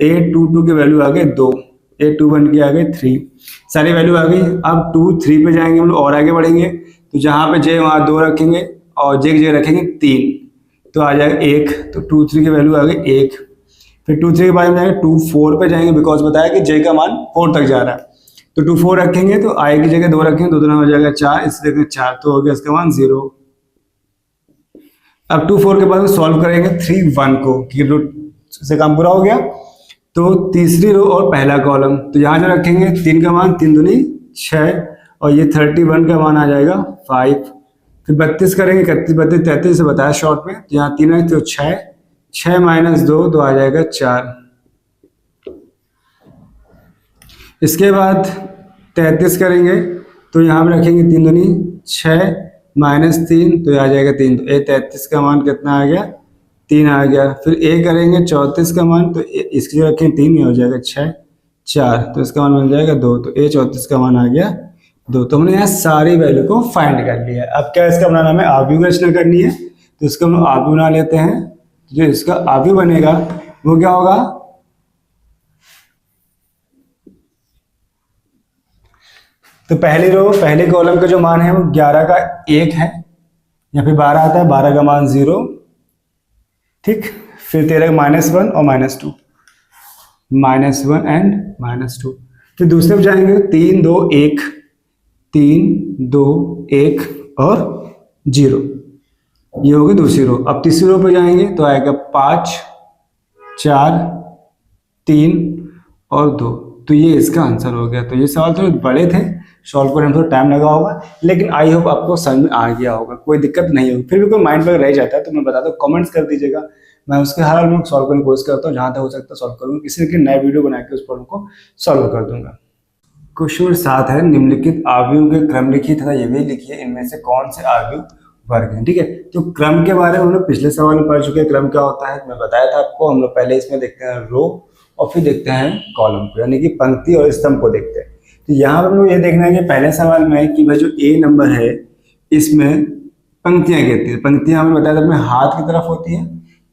A22 की वैल्यू आ गई 2, A21 की आ गई 3, सारी वैल्यू आ गई। अब 2 3 पे जाएंगे हम लोग और आगे बढ़ेंगे, तो जहाँ पे j वहाँ 2 रखेंगे और j की जगह रखेंगे 3, तो आ जाएगा 1, तो 2 3 की वैल्यू आ गई 1। फिर 2 3 के बाद में जाएंगे 2 4 पे जाएंगे, बिकॉज बताया कि j का मान 4 तक जा रहा है, तो 2 4 रखेंगे, तो i की जगह 2 रखेंगे, 2 2 हो जाएगा 4, इस जगह 4, तो हो गया इसका मान 0। अब 2 4 के बाद सॉल्व करेंगे 3 1 को, कि रूट से काम पूरा हो गया। तो तीसरी रो और पहला कॉलम, तो यहाँ जो रखेंगे 3 का मान 3 दूनी 6, और ये 31 का मान आ जाएगा 5। फिर 32 करेंगे, 31 32 33 से बताया शॉर्ट में, तो यहाँ 3 है तो 6, 6 माइनस 2 तो आ जाएगा 4। इसके बाद 33 करेंगे, तो यहाँ पे रखेंगे 3 दूनी 6 माइनस 3, तो आ जाएगा 3, तो 33 का मान कितना आ गया 3 आ गया। फिर a करेंगे 34 का मान, तो इसकी जगह रखेंगे 3, हो जाएगा 6 4, तो इसका मान मिल जाएगा 2, तो a 34 का मान आ गया 2। तो हमने यहाँ सारी वैल्यू को फाइंड कर लिया। अब क्या इसका बनाना हमें आव्यूह रचना करनी है। तो इसका हम आव्यूह बना लेते हैं। जो इसका आव्यूह बनेगा वो क्या होगा, तो पहली रो पहले कॉलम का जो मान है वो 11 का 1 है, या फिर 12 आता है, 12 का मान 0, ठीक। फिर 13 -1 और -2, -1 एंड -2। फिर दूसरे पे जाएंगे 3 2 1, 3 2 1 और 0, ये होगी दूसरी रो। अब तीसरी रो पे जाएंगे तो आएगा 5 4 3 और 2। तो ये इसका आंसर हो गया। तो ये सवाल थोड़े बड़े थे, सॉल्व करने में थोड़ा टाइम लगा होगा, लेकिन आई होप आपको समझ में आ गया होगा, कोई दिक्कत नहीं होगी। फिर भी कोई माइंड में रह जाता है तो मैं बताता हूँ, कमेंट्स कर दीजिएगा, मैं उसके हर हाल में सॉल्व करने की कोशिश करता हूँ, जहाँ तक हो सकता है सॉल्व करूँगा, किसी न किसी नए वीडियो बना के उस प्रॉब्लम को सॉल्व कर दूंगा। क्वेश्चन 7 है, निम्नलिखित आव्यूह के क्रम लिखिए तथा ये भी लिखिए इनमें से कौन से आव्यूह वर्ग हैं। ठीक है, तो क्रम के बारे में हम लोग पिछले सवाल में पढ़ चुके हैं, क्रम क्या होता है मैं बताया था आपको। हम लोग पहले इसमें देखते हैं रो और फिर देखते हैं कॉलम को, यानी कि पंक्ति और स्तंभ को देखते हैं। तो यहाँ पर हम लोग ये देखना है कि पहले सवाल में कि भाई जो ए नंबर है इसमें पंक्तियां कहती है। पंक्तियां हमें बताया था अपने हाथ की तरफ होती है,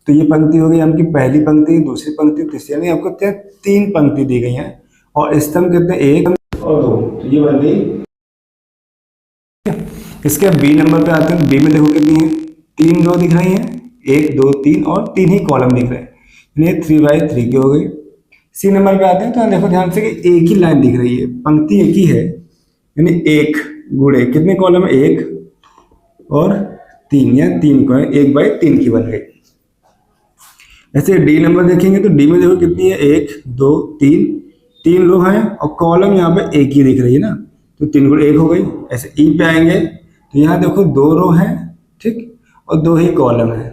तो ये पंक्ति हो गई आपकी पहली पंक्ति, दूसरी पंक्ति, तीसरी, यानी आपको 3 पंक्ति दी गई है। और स्तंभ कहते हैं 1 और 2, तो ये बन गई। इसके बी नंबर पे आते हैं, बी में देखो कितनी है, 3 रो दिख रही है, 1 2 3 और 3 ही कॉलम दिख रहे हैं, यानी 3/3 की हो गई। सी नंबर पे आते हैं तो देखो ध्यान से कि एक ही लाइन दिख रही है, पंक्ति एक ही है, यानी 1 गुणे कितने कॉलम, 1 और 3, या 3 को 1/3 की बन गई। ऐसे डी नंबर देखेंगे तो डी में देखो कितनी है, 1 2 3 रो है और कॉलम यहाँ पे एक ही दिख रही है ना, तो 3 गुणे 1 हो गई। ऐसे ई पे आएंगे तो यहाँ देखो 2 रो है, ठीक, और 2 ही कॉलम है।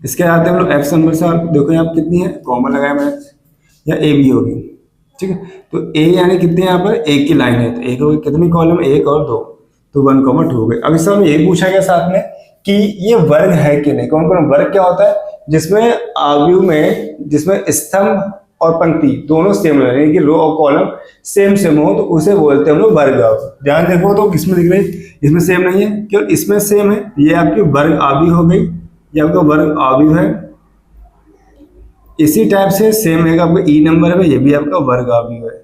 इसके आते हैं हम लोग एफ नंबर से, देखो यहाँ कितनी है, कॉमन लगाया मैंने, या ए बी होगी, ठीक है। तो ए यानी कितने यहाँ पर, एक की लाइन है, तो एक होगी, कितनी कॉलम, 1 और 2, तो 1, 2 हो गए। अब इस समय ये पूछा गया साथ में कि ये वर्ग है कि नहीं। कौन कौन वर्ग क्या होता है, जिसमें आव्यूह में जिसमें स्तंभ और पंक्ति दोनों सेम है, यानी कि रो और कॉलम सेम हो, तो उसे बोलते हैं हम लोग वर्ग आव्यूह। ध्यान देखो तो किसमें दिख रही है, इसमें सेम नहीं है, केवल इसमें सेम है, ये आपकी वर्ग आव्यूह हो गई, ये आपका वर्ग आव्यूह है। इसी टाइप से सेम है आपका ई नंबर में, ये भी आपका वर्ग आव्यूह है।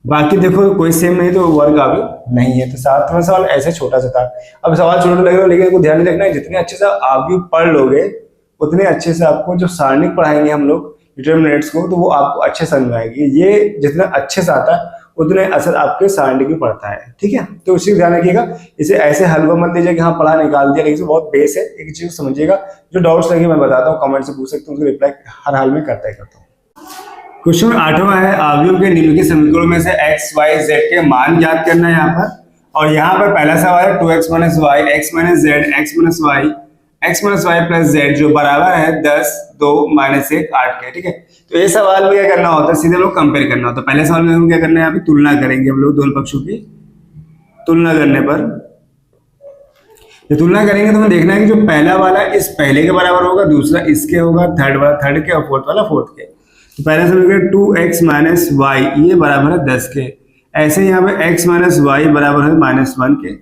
बाकी देखो कोई सेम नहीं तो वर्ग आव्यूह नहीं है। तो 7वां सवाल ऐसे छोटा सा था। अब सवाल छोटा लगेगा, लेकिन आपको ध्यान रखना है, जितने अच्छे से आव्यूह पढ़ लोगे उतने अच्छे से आपको जो सारणिक पढ़ाएंगे हम लोग डिटरमिनेंट्स को, तो वो आपको अच्छे समझ में आएगी। ये जितना अच्छे से आता है उतने असर आपके सारणिक में पड़ता है, ठीक है। तो उसी को ध्यान रखिएगा, इसे ऐसे हलवा मत लीजिए कि हाँ पढ़ा निकाल दिया, लेकिन बहुत बेस है, एक चीज समझिएगा। जो डाउट्स लगे मैं बताता हूँ, कमेंट से पूछ सकते हैं, उसको रिप्लाई हर हाल में करता हूँ। क्वेश्चन 8वां है, आव्यूह के निम्नलिखित समीकरणों में से x y z के मान ज्ञात करना है यहाँ पर। और यहाँ पर पहला सवाल है 2x - y x - z x - y plus z जो बराबर है 10 2 - 1 8 के, ठीक है। तो ये सवाल में क्या करना होता है, सीधे लोग कंपेयर करना होता है। पहले सवाल में हम क्या करना है, यहाँ पे तुलना करेंगे हम लोग, दोनों पक्षों की तुलना करने पर तुलना करेंगे तो हमें देखना है कि जो पहला वाला इस पहले के बराबर होगा, दूसरा इसके होगा, थर्ड वाला थर्ड के और फोर्थ वाला फोर्थ के। तो पहले समीकरण 2x - y ये बराबर है 10 के। ऐसे यहाँ पे x - y बराबर है -1 के,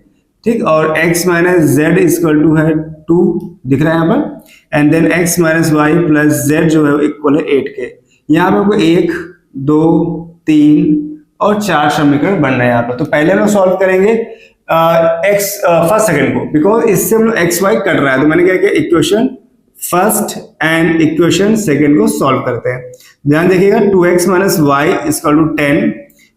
ठीक। और x - z इक्वल टू है 2 दिख रहा है यहाँ पर, and then x - y plus z जो है इक्वल है 8 के। यहाँ पे आपको 1 2 3 और 4 समीकरण बन रहे हैं यहाँ पर। तो पहले हम लोग सॉल्व करेंगे फर्स्ट सेकंड को, बिकॉज इससे हम लोग एक्स वाई कट रहा है, तो मैंने क्या किया, equation first and equation second को सॉल्व करते हैं। ध्यान देखिएगा 2x - y इक्वल टू 10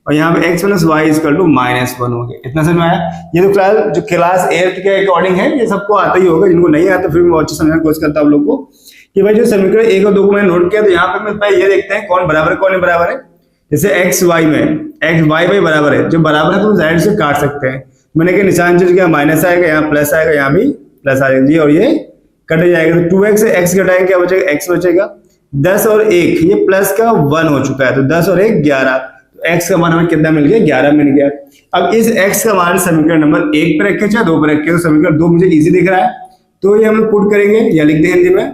और यहाँ पे x - y इक्वल टू -1 हो गया। इतना समझ में आया। ये तो फिलहाल जो क्लास 8 के अकॉर्डिंग है, ये सबको आता ही होगा, जिनको नहीं आता फिर मैं अच्छे समझने की कोशिश करता हूँ आप लोग को कि भाई जो समीकरण 1 और 2 को मैंने नोट किया, तो यहाँ पे मैं ये देखते हैं कौन बराबर कौन बराबर है। जैसे x y में x y बराबर है, जो बराबर है तो साइड से काट सकते हैं। मैंने क्या निशान चेंज किया, माइनस आएगा, यहाँ प्लस आएगा, यहाँ भी प्लस आ जाएगा, और ये कट जाएगा। तो 2x से x घटाएंगे क्या बचेगा, x बचेगा। 10 और 1 ये प्लस का 1 हो चुका है, तो 10 और 1 11, तो x का मान हमें कितना मिल गया, 11 मिल गया। अब इस x का मान समीकरण नंबर 1 पे रखे चाहे 2 पे रखे, तो समीकरण 2 मुझे इजी दिख रहा है, तो ये हम लोग पुट करेंगे या लिख दें हिंदी में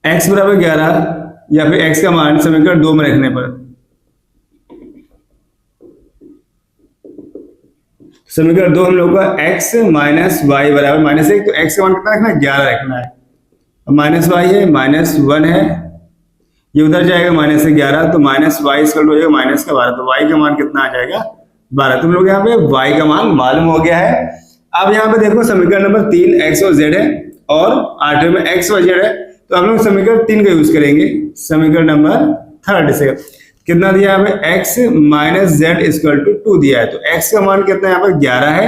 x बराबर 11, या फिर x का मान समीकरण 2 में रखने पर समीकरण 2 हम लोग का x माइनस वाई बराबर -1, तो x का मान कितना रखना है, 11 रखना है। माइनस वाई है, -1 है, ये उधर जाएगा -11, तो माइनस वाई इक्वल हो जाएगा -12, तो y का मान कितना आ जाएगा 12। तुम लोग यहाँ पे y का मान मालूम हो गया है। अब यहाँ पे देखो समीकरण नंबर 3 x और z है और 8 में x और z है, तो हम लोग समीकरण 3 का यूज करेंगे। समीकरण नंबर 3 से कितना दिया है हमें, x minus z equal to 2 दिया है, तो x का मान कितना है यहाँ पर 11 है,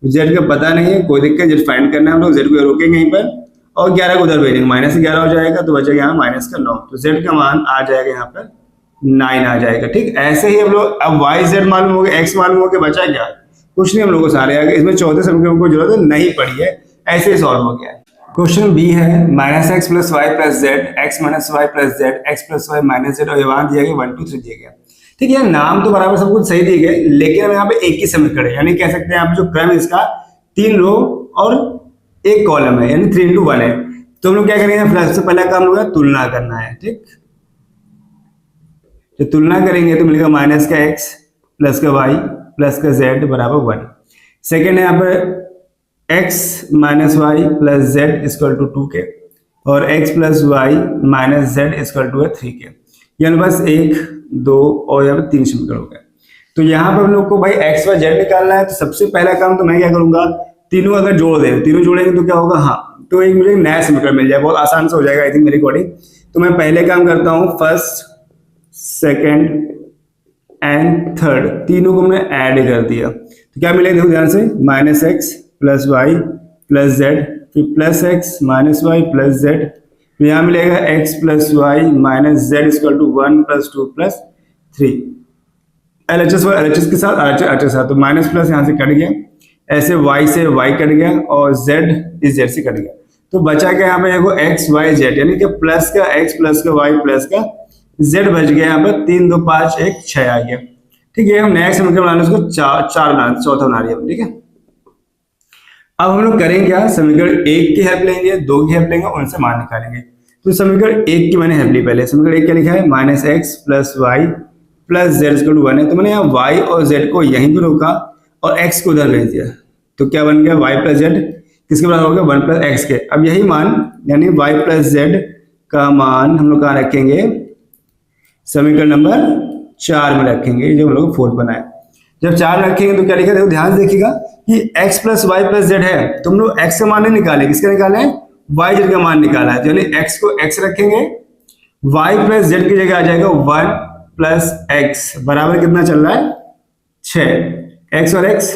z का पता नहीं है, कोई दिक्कत, z फाइंड करना है, हम लोग z को रोकेंगे यहीं पर और 11 को उधर भेजेंगे, -11 हो जाएगा, तो बचेगा यहाँ -9, तो z का मान आ जाएगा यहाँ पर 9 आ जाएगा। ठीक, ऐसे ही हम लोग अब y z मालूम हो गया, x मालूम हो गया, बचा क्या, कुछ नहीं, हम लोग को सारे आ गए। इसमें चौथे समीकरण को जरूरत नहीं पड़ी है, ऐसे ही सॉल्व हो गया है। क्वेश्चन बी है -x plus y plus z, x minus y plus z, x plus y minus z, और वहां दिया गया 1 2 3 दिया गया। ठीक है, नाम तो बराबर सब कुछ सही दिए गए, लेकिन हम यहाँ पे एक ही समीकरण है, यानी कह सकते हैं आप जो क्रम इसका 3 रो और 1 कॉलम है, यानी 3 into 1 है। तो हम लोग क्या करेंगे, सबसे पहला काम होगा तुलना करना है। ठीक, तो तुलना करेंगे तो मिलेगा माइनस का x प्लस का y प्लस का z बराबर 1। सेकेंड है यहाँ पर x minus y plus z equal to 2 के, और x plus y minus z equal to 3 के, यानी बस 1 2 और यहाँ पर 3 समीकरण हो गए। तो यहाँ पर हम लोग को भाई x व z निकालना है, तो सबसे पहला काम तो मैं क्या करूंगा, तीनों अगर जोड़ दें, तीनों जोड़ेंगे तो क्या होगा, हाँ, तो एक मुझे नया समीकरण मिल जाए, बहुत आसान से हो जाएगा आई थिंक मेरे अकॉर्डिंग। तो मैं पहले काम करता हूँ, फर्स्ट सेकेंड एंड थर्ड तीनों को मैंने ऐड कर दिया, तो क्या मिलेगा देखो ध्यान से, -x plus y plus z, फिर plus x minus y plus z, फिर यहाँ मिलेगा x plus y minus z equal to 1 plus 2 plus 3, LHS और LHS के साथ RHS के साथ, तो माइनस प्लस यहाँ से कट गया, ऐसे y से y कट गया और z इस z से कट गया, तो बचा क्या यहाँ पे देखो x y z, यानी कि प्लस का x प्लस का y प्लस का z बच गया यहाँ पर 3 2 5 1 6 आ गया। ठीक है, हम नया समीकरण बनाने उसको चार बना, चौथा बना रही है। ठीक है, अब हम लोग करेंगे क्या, समीकरण 1 की हेल्प लेंगे, 2 की हेल्प लेंगे, उनसे मान निकालेंगे। तो समीकरण 1 की मैंने हेल्प ली पहले, समीकरण 1 क्या लिखा है, -x plus y plus z equal to 1 है, तो मैंने यहाँ y और z को यहीं पे रोका और x को उधर भेज दिया, तो क्या बन गया, y प्लस जेड किसके बराबर हो गया, 1 प्लस एक्स के। अब यही मान यानी y प्लस जेड का मान हम लोग कहाँ रखेंगे, समीकरण नंबर 4 में रखेंगे, जो हम लोग 4th बनाए। जब 4 रखेंगे तो क्या लिखा, देखो ध्यान से देखिएगा कि x plus y plus z है, तुम लोग x का मान नहीं निकाले, किसका निकाले हैं, y जेड का मान निकाला है, तो यानी x को x रखेंगे, y प्लस जेड की जगह आ जाएगा 1 प्लस x बराबर कितना चल रहा है 6, x और x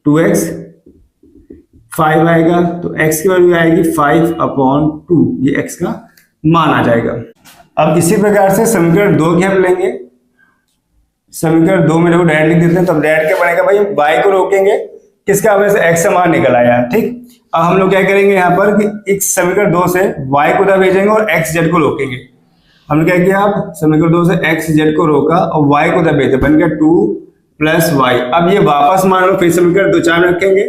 2x 5 आएगा, तो x की वैल्यू आएगी 5/2, ये x का मान आ जाएगा। अब इसी प्रकार से समीकरण 2 की हेल्प लेंगे, समीकरण 2 में देखो डायरेक्ट लिख देते हैं, तो डायरेक्ट क्या बनेगा भाई, y को रोकेंगे, किसका वजह से x का मान निकल आया। ठीक, अब हम लोग क्या करेंगे यहाँ पर कि इस समीकरण 2 से y को उधर भेजेंगे और x z को रोकेंगे। हमने क्या किया, अब समीकरण 2 से x z को रोका और y को उधर भेजा, बन गया 2 प्लस वाई। अब ये वापस मान लो, फिर समीकरण 4 में रखेंगे,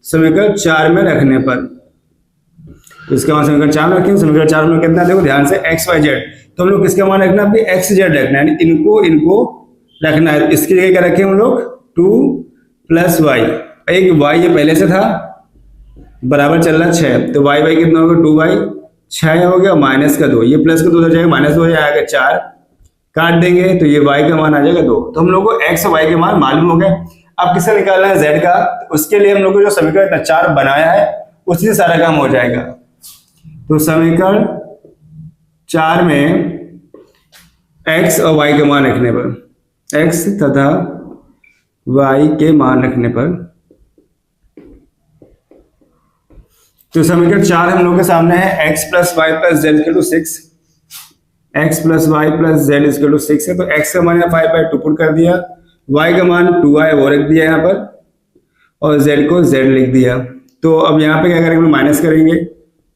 समीकरण 4 में रखने पर इसका मान समीकरण 4 में रखेंगे, समीकरण 4 में कितना, देखो ध्यान से x y z, तो हम लोग किसका मान रखना है, x z रखना है, यानी इनको रखना है। इसकी जगह क्या रखें हम लोग, 2 प्लस वाई, एक y ये पहले से था बराबर चल रहा 6, तो y कितना होगा, 2y 6 हो गया, माइनस का 2, ये प्लस का 2 उधर जाएगा, माइनस 2 आएगा 4, काट देंगे तो ये y का मान आ जाएगा 2। तो हम लोग को x और y के मान मालूम हो गए। अब किससे निकालना है, z का, तो उसके लिए हम लोग को जो समीकरण 4 बनाया है उसी से सारा काम हो जाएगा। तो समीकरण 4 में x और y के मान रखने पर, x तथा y के मान रखने पर, तो समीकरण 4 हम लोग के सामने है, x plus y plus z equal to 6, x plus y plus z equal to 6 है, तो x का मान 5/2 पुट कर दिया, y का मान 2y वो रख दिया यहाँ पर, और z को z लिख दिया। तो अब यहाँ पे क्या करेंगे, माइनस करेंगे,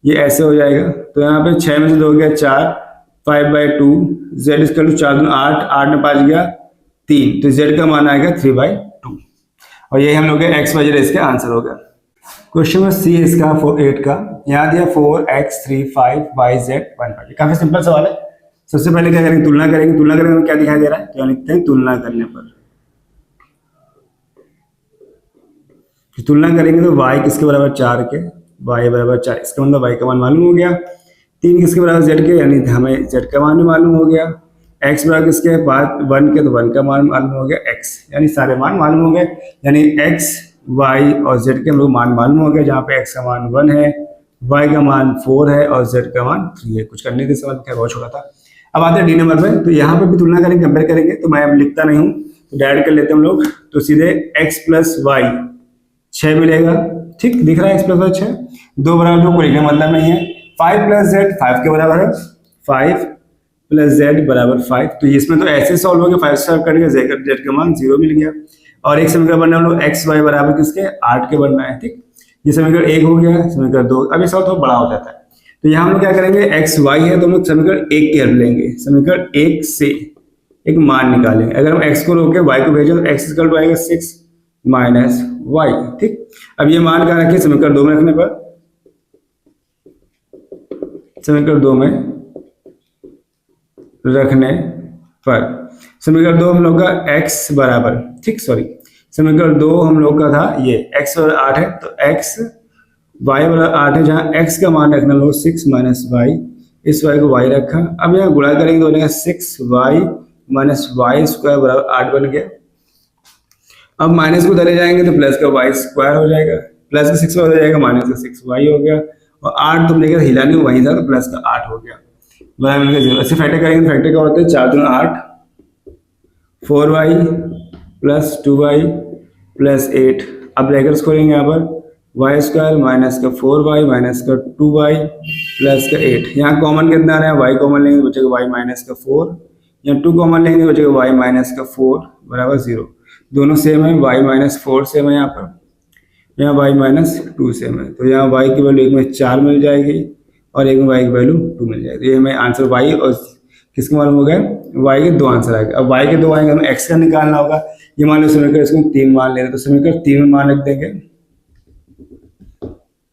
ये ऐसे हो जाएगा, तो यहाँ पे 6 में से 2 गया 4, 5/2, z इक्वल टू 4 8, 8 में 5 गया 3, तो z का मान आएगा 3/2, और यही हम लोग के x y z इसका आंसर होगा। क्वेश्चन नंबर सी है इसका 8 का, यहाँ दिया 4x 3 5 y z 1 5, काफी सिंपल सवाल है। सबसे पहले क्या करेंगे, तुलना करेंगे, तुलना करेंगे क्या दिखाई दे रहा है, तो लिखते हैं तुलना करने पर, तुलना करेंगे तो y किसके बराबर 4 के, y बराबर 4, इसका मतलब y का मान मालूम हो गया। 3 किसके बराबर z के, यानी हमें z का मान भी मालूम हो गया। x बराबर किसके 1 के, तो 1 का मान मालूम हो गया x, यानी सारे मान मालूम हो गए। यानी x y और z के हम लोग मान मालूम हो गए, जहाँ पे x का मान 1 है, y का मान 4 है और z का मान 3 है। कुछ करने की समझ क्या, बहुत छोटा था। अब आते हैं डी नंबर पे, तो यहाँ पे भी तुलना करेंगे, कंपेयर करेंगे, तो मैं अब लिखता नहीं हूँ, तो डायरेक्ट कर लेते हैं हम लोग। तो सीधे x प्लस वाई 6 मिलेगा, ठीक दिख रहा है, x प्लस वाई 6, 2 बराबर 2 को लिखने का मतलब नहीं है। 5 प्लस जेड 5 के बराबर है, 5 प्लस जेड बराबर 5, तो इसमें तो ऐसे सॉल्व हो गया, 5 सॉल्व करेंगे जेड का मान 0 मिल गया। और एक समीकरण बनना हम लोग एक्स वाई बराबर किसके 8 के बनना है, ठीक। ये समीकरण 1 हो गया, समीकरण 2, अब ये सॉल्व थोड़ा बड़ा हो जाता है। तो यहाँ हम लोग क्या करेंगे, एक्स वाई है तो हम लोग समीकरण 1 की हेल्प लेंगे, समीकरण 1 से एक मान निकालेंगे। अगर हम x को रोके y को भेजें तो x इक्वल टू आएगा 6 माइनस वाई, ठीक। अब ये मान कहाँ रखिए, समीकरण 2 में रखने पर, समीकरण 2 में रखने पर समीकरण 2 हम लोग का x बराबर, ठीक, सॉरी समीकरण 2 हम लोग का था ये x बराबर 8 है, तो x y बराबर 8 है, जहाँ x का मान रखना लोग 6 माइनस वाई, इस y को y रखा। अब यहाँ गुणा करेंगे तो बनेगा 6y माइनस वाई स्क्वायर बराबर 8 बन गया। अब माइनस को धरे जाएंगे तो प्लस का वाई स्क्वायर हो जाएगा, प्लस का 6 हो जाएगा, माइनस का 6y हो गया, और 8 तुम लेकर हिला नहीं वही था, तो प्लस का 8 हो गया, बराबर मिल गया 0। ऐसे फैक्टर करेंगे, फैक्टर क्या होता है, 4 दूनी 8, 4y प्लस 2y प्लस 8। अब ब्रैकेट्स खोलेंगे यहाँ पर, वाई स्क्वायर माइनस का 4y माइनस का 2y प्लस का 8। यहाँ कॉमन कितना आ रहा है, y कॉमन लेंगे बचेगा y माइनस का 4, यहाँ 2 कॉमन लेंगे बचेगा y माइनस का 4 बराबर 0। दोनों सेम है, y माइनस 4 सेम है यहाँ पर, यहाँ y माइनस 2 सेम है, तो यहाँ y की वैल्यू एक में 4 मिल जाएगी और एक में y की वैल्यू 2 मिल जाएगी। ये हमें आंसर y और किसके मालूम हो गया, y के 2 आंसर आएगा। अब y के 2 आएंगे, हमें x का निकालना होगा। ये मान लो समीकरण इसको 3 मान ले रहे, तो समीकरण 3 में मान रख देंगे।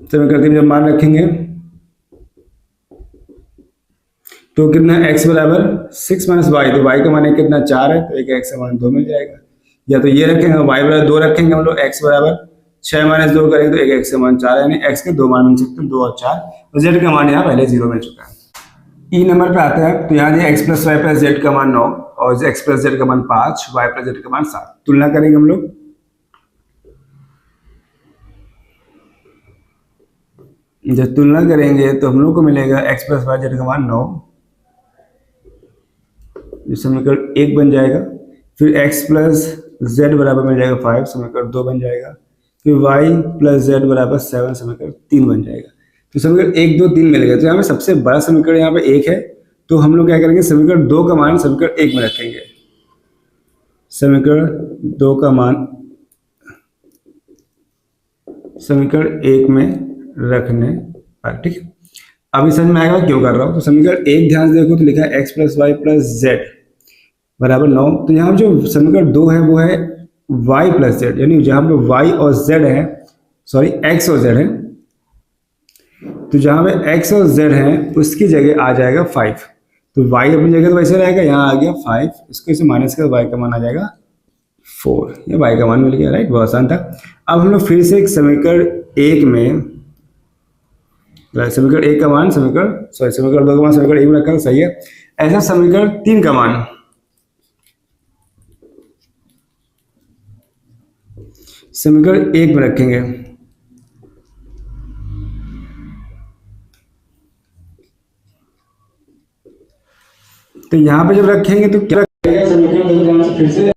समीकरण 3 जब मान रखेंगे तो कितना, x बराबर 6 माइनस वाई, तो y का मान है कितना 4 है, तो एक x का मान 2 मिल जाएगा। या तो ये रखेंगे, y बराबर 2 रखेंगे हम लोग, x बराबर 6 माइनस 2 करेंगे तो एक x का मान 4 है, यानी x के 2 मान मिल सकते हैं, 2 और 4, तो z का मान यहाँ पहले 0 मिल चुका है। ई नंबर पे आता है, तो यहाँ दिया x plus y plus z का मान 9 और x प्लस जेड का मान 5, y प्लस जेड का मान 7। तुलना करेंगे हम लोग, जब तुलना करेंगे तो हम लोग को मिलेगा x प्लस वाई जेड का मान 9, समीकरण 1 बन जाएगा। फिर x प्लस जेड बराबर मिल जाएगा 5, समीकरण 2 बन जाएगा। फिर y प्लस जेड बराबर 7, समीकरण 3 बन जाएगा। तो समीकरण 1 2 3 मिल गया, तो यहाँ पे सबसे बड़ा समीकरण यहाँ पे 1 है, तो हम लोग क्या करेंगे, समीकरण 2 का मान समीकरण 1 में रखेंगे, समीकरण 2 का मान समीकरण 1 में रखने पर, ठीक। अभी समझ में आएगा क्यों कर रहा हूँ। तो समीकरण 1 ध्यान से देखो, तो लिखा है x plus y plus z बराबर 9, तो यहाँ जो समीकरण 2 है वो है y प्लस जेड, यानी जहाँ पे y और z है, सॉरी x और z है, तो जहाँ पे x और z है उसकी जगह आ जाएगा 5, तो y अपनी जगह तो वैसे रहेगा, यहाँ आ गया 5, इसको इसे माइनस कर y का मान आ जाएगा 4, ये y का मान मिल गया, राइट, बहुत आसान था। अब हम लोग फिर से एक समीकरण 1 में, समीकरण 1 का मान समीकरण 2 का मान समीकरण 1 में रखा, सही है। ऐसा समीकरण 3 का मान समीकरण 1 में रखेंगे, तो यहाँ पे जब रखेंगे तो क्या रहेगा, समीकरण फिर से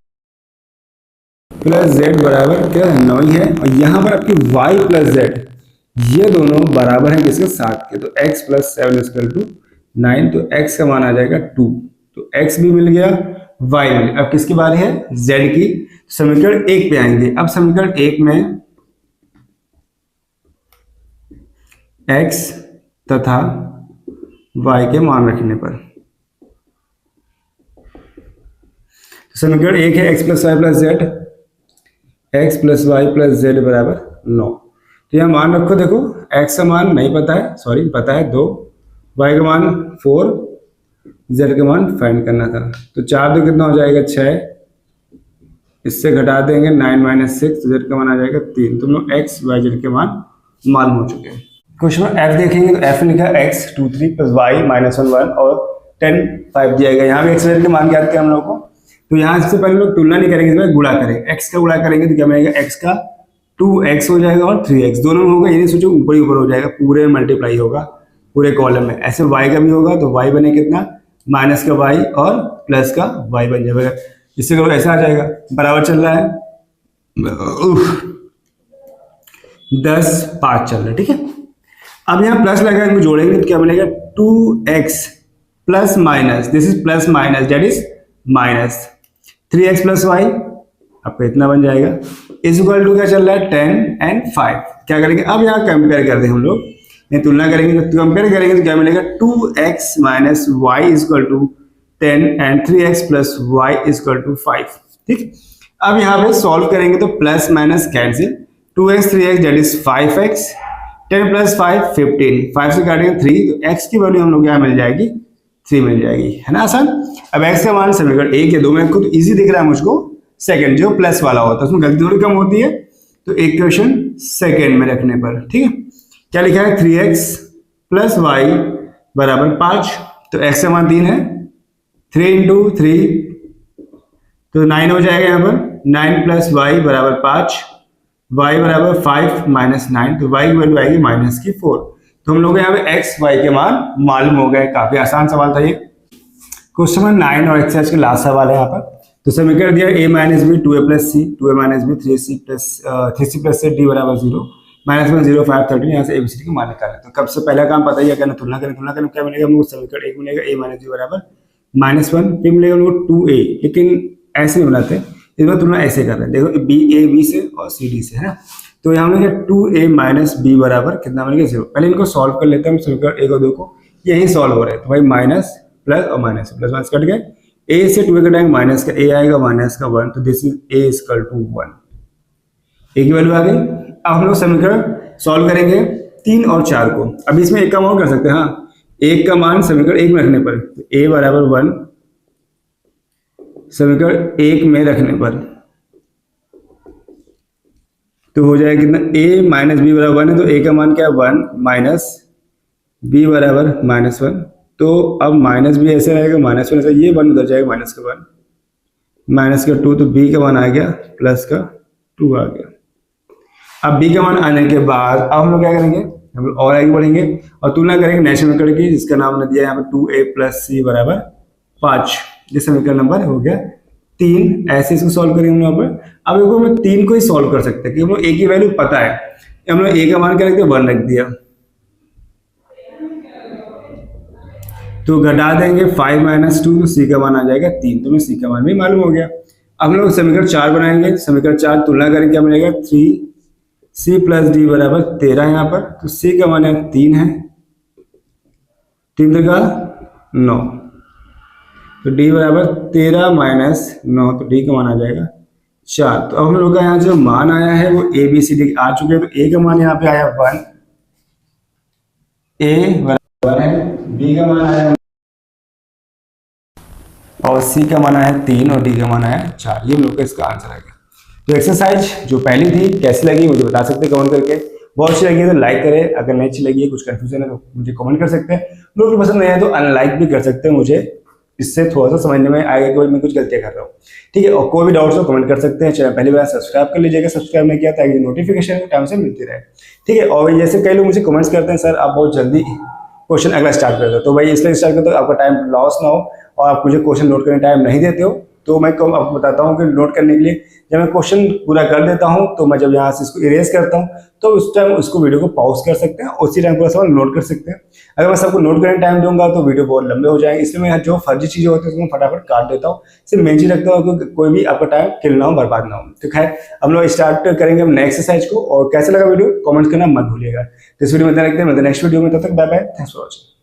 प्लस जेड बराबर क्या है 9 ही है, और यहाँ पर आपकी y प्लस जेड ये दोनों बराबर हैं किसके 7 के, तो x प्लस 7 इक्वल टू 9, तो x का मान आ जाएगा 2, तो x भी मिल गया, y मिल गया। अब किसकी बारी है, z की। समीकरण 1 पे आएंगे, अब समीकरण 1 में x तथा y के मान रखने पर, समीकरण 1 है x plus y plus z, x plus y plus z बराबर 9, तो यहाँ मान रखो, देखो x का मान नहीं पता है, सॉरी पता है 2, y का मान 4, z का मान फाइंड करना था, तो 4 2 कितना हो जाएगा 6, इससे घटा देंगे 9 माइनस 6, तो जेड का मान आ जाएगा 3। तुम लोग एक्स वाई जेड के मान मालूम हो चुके हैं। क्वेश्चन में एफ देखेंगे तो एफ लिखा x 2 3 प्लस वाई माइनस 1 1 और 10 5 दिया गया। यहाँ भी एक्स वाई के मान ज्ञात किया हम लोग को, तो यहाँ सबसे पहले लोग तुलना नहीं करेंगे, इसमें गुणा करेंगे। x का गुणा करेंगे तो क्या बनेगा, x का 2x हो जाएगा और 3x दोनों में होगा, ये नहीं सोचो ऊपर ही ऊपर हो जाएगा, पूरे मल्टीप्लाई होगा पूरे कॉलम में। ऐसे y का भी होगा तो y बने कितना, माइनस का y और प्लस का y बन जाएगा। इससे करो ऐसा आ जाएगा, बराबर चल रहा है 10 5 चल रहा है, ठीक है। अब यहाँ प्लस लगा, इनको जोड़ेंगे तो क्या बनेगा 2x plus minus, this is plus minus that is minus 3x plus y, आपका इतना बन जाएगा। इज इक्वल टू क्या चल रहा है 10 एंड 5। क्या करेंगे अब यहाँ कंपेयर कर दें हम लोग, नहीं तुलना करेंगे तो कंपेयर करेंगे तो क्या मिलेगा 2x minus y is equal to 10 and 3x plus y is equal to 5, ठीक। अब यहाँ पे सॉल्व करेंगे तो plus minus cancel, 2x 3x that is 5x, 10 plus 5 15, 5 से काटेंगे 3 तो x की वैल्यू हम लोग क्या मिल जाएगी 3 मिल जाएगी, है ना आसान। अब x का मान समीकरण 1 या 2 में खुद इजी दिख रहा है मुझको, सेकंड जो प्लस वाला होता है उसमें गलती थोड़ी कम होती है, तो इक्वेशन सेकंड में रखने पर, ठीक है। क्या लिखा है 3x प्लस y बराबर 5, तो x का मान 3 है, 3 इंटू 3 तो 9 हो जाएगा यहाँ पर, 9 प्लस y बराबर 5, y बराबर 5 माइनस 9, तो y की वैल्यू आएगी माइनस की 4। तो हम लोग यहाँ पे x y के मान मालूम हो गए। काफी आसान सवाल था ये। क्वेश्चन नंबर 9 और एक्सरसाइज के लास्ट सवाल है यहाँ पर। तो समीकरण दिया a minus b 2a plus c, 2a minus b 3c plus से d बराबर 0, -1 0 5 13। यहाँ से एबीसीडी के मान निकालें। तो कब से पहला काम पता ही है, क्या तुलना करें क्या मिलेगा हम लोग, समीकरण 1 मिलेगा a माइनस बी बराबर -1, फिर मिलेगा हम लोग 2a, लेकिन ऐसे नहीं बनाते, इस बार तुलना ऐसे कर रहे हैं, देखो बी ए बी से और सी डी से, है ना। तो यहाँ मिलेगा 2a माइनस बी बराबर कितना मिलेगा 0। पहले इनको सॉल्व कर लेते हैं हम, समीकरण 1 और 2 को, यही सॉल्व हो रहे हैं। तो भाई माइनस प्लस और माइनस प्लस माइनस कट गए, a से 2a कटाएंगे, माइनस का a आएगा माइनस का 1, तो this is a equal to 1, a की वैल्यू आ गई। अब हम लोग समीकरण सॉल्व करेंगे 3 और 4 को। अब इसमें एक का मान कर सकते हैं, हाँ, एक का मान समीकरण 1 में रखने पर, तो a बराबर 1 समीकरण 1 में रखने पर तो हो जाएगा कितना, a माइनस बी बराबर 1 है, तो a का मान क्या है 1 माइनस b बराबर -1, तो अब माइनस भी ऐसे रहेगा, -1 ऐसा, ये 1 उधर जाएगा, माइनस का 1 माइनस का 2, तो b का मान आ गया प्लस का 2 आ गया। अब b का मान आने के बाद अब हम लोग क्या करेंगे, हम लोग और आगे बढ़ेंगे और तुलना करेंगे नए समीकरण की, जिसका नाम ने दिया यहाँ पे 2a प्लस सी बराबर 5। ये समीकरण नंबर हो गया 3। ऐसे इसको सॉल्व करेंगे हम लोग पर। अब देखो हम लोग 3 को ही सॉल्व कर सकते हैं, क्योंकि हम लोग a की वैल्यू पता है, हम लोग a का मान क्या रख दिया 1 रख दिया, तो घटा देंगे 5 माइनस 2, तो c का मान आ जाएगा 3, तो हमें c का मान भी मालूम हो गया। अब हम लोग समीकरण 4 बनाएंगे, समीकरण 4 तुलना करेंगे, क्या मिलेगा 3c प्लस डी बराबर 13 यहाँ पर, तो c का मान 3 है, 3 का 9, तो d बराबर 13 माइनस 9, तो d का मान आ जाएगा 4। तो अब हम लोग का यहाँ जो मान आया है वो a b c d आ चुके हैं, तो a का मान यहाँ पे आया 1, a बराबर है, b का मान आया और c का मान आया 3 और d का मान आया 4। ये हम लोग का इसका आंसर आ गया। तो एक्सरसाइज जो पहली थी कैसी लगी मुझे बता सकते हैं कमेंट करके। बहुत अच्छी लगी है तो लाइक करें, अगर नहीं अच्छी लगी है कुछ कंफ्यूजन है तो मुझे कमेंट कर सकते हैं, लोग पसंद नहीं है तो अनलाइक भी कर सकते हैं, मुझे इससे थोड़ा सा समझने में आएगा कि मैं कुछ गलतियां कर रहा हूँ, ठीक है। और कोई भी डाउट्स हो कमेंट कर सकते हैं। चैनल पहली बार सब्सक्राइब कर लीजिएगा, सब्सक्राइब नहीं किया ताकि नोटिफिकेशन टाइम से मिलती रहे, ठीक है। और जैसे कई लोग मुझे कमेंट्स करते हैं सर आप बहुत जल्दी क्वेश्चन अगला स्टार्ट कर दो, तो भाई इसलिए स्टार्ट करते हो आपका टाइम लॉस ना हो और आप मुझे क्वेश्चन नोट करने टाइम नहीं देते हो, तो मैं आपको बताता हूँ कि नोट करने के लिए जब मैं क्वेश्चन पूरा कर देता हूँ तो मैं जब यहाँ से इसको इरेज करता हूँ तो उस टाइम उसको वीडियो को पॉज कर सकते हैं, उसी टाइम पूरा सवाल नोट कर सकते हैं। अगर मैं सबको नोट करने टाइम दूंगा तो वीडियो बहुत लंबे हो जाएंगे, इसलिए मैं जो फर्जी चीजें होती है उसको फटाफट काट देता हूँ, सिर्फ मेन चीज रखता हूँ कि कोई भी आपका टाइम किल ना हो, बर्बाद ना हो। तो खैर हम लोग स्टार्ट करेंगे हम नेक्स्ट एक्सरसाइज को, और कैसे लगा वीडियो कमेंट करना मत भूलिएगा। इस वीडियो में इतना रखते हैं, नेक्स्ट वीडियो में, तब तक bye bye, thanks for watching.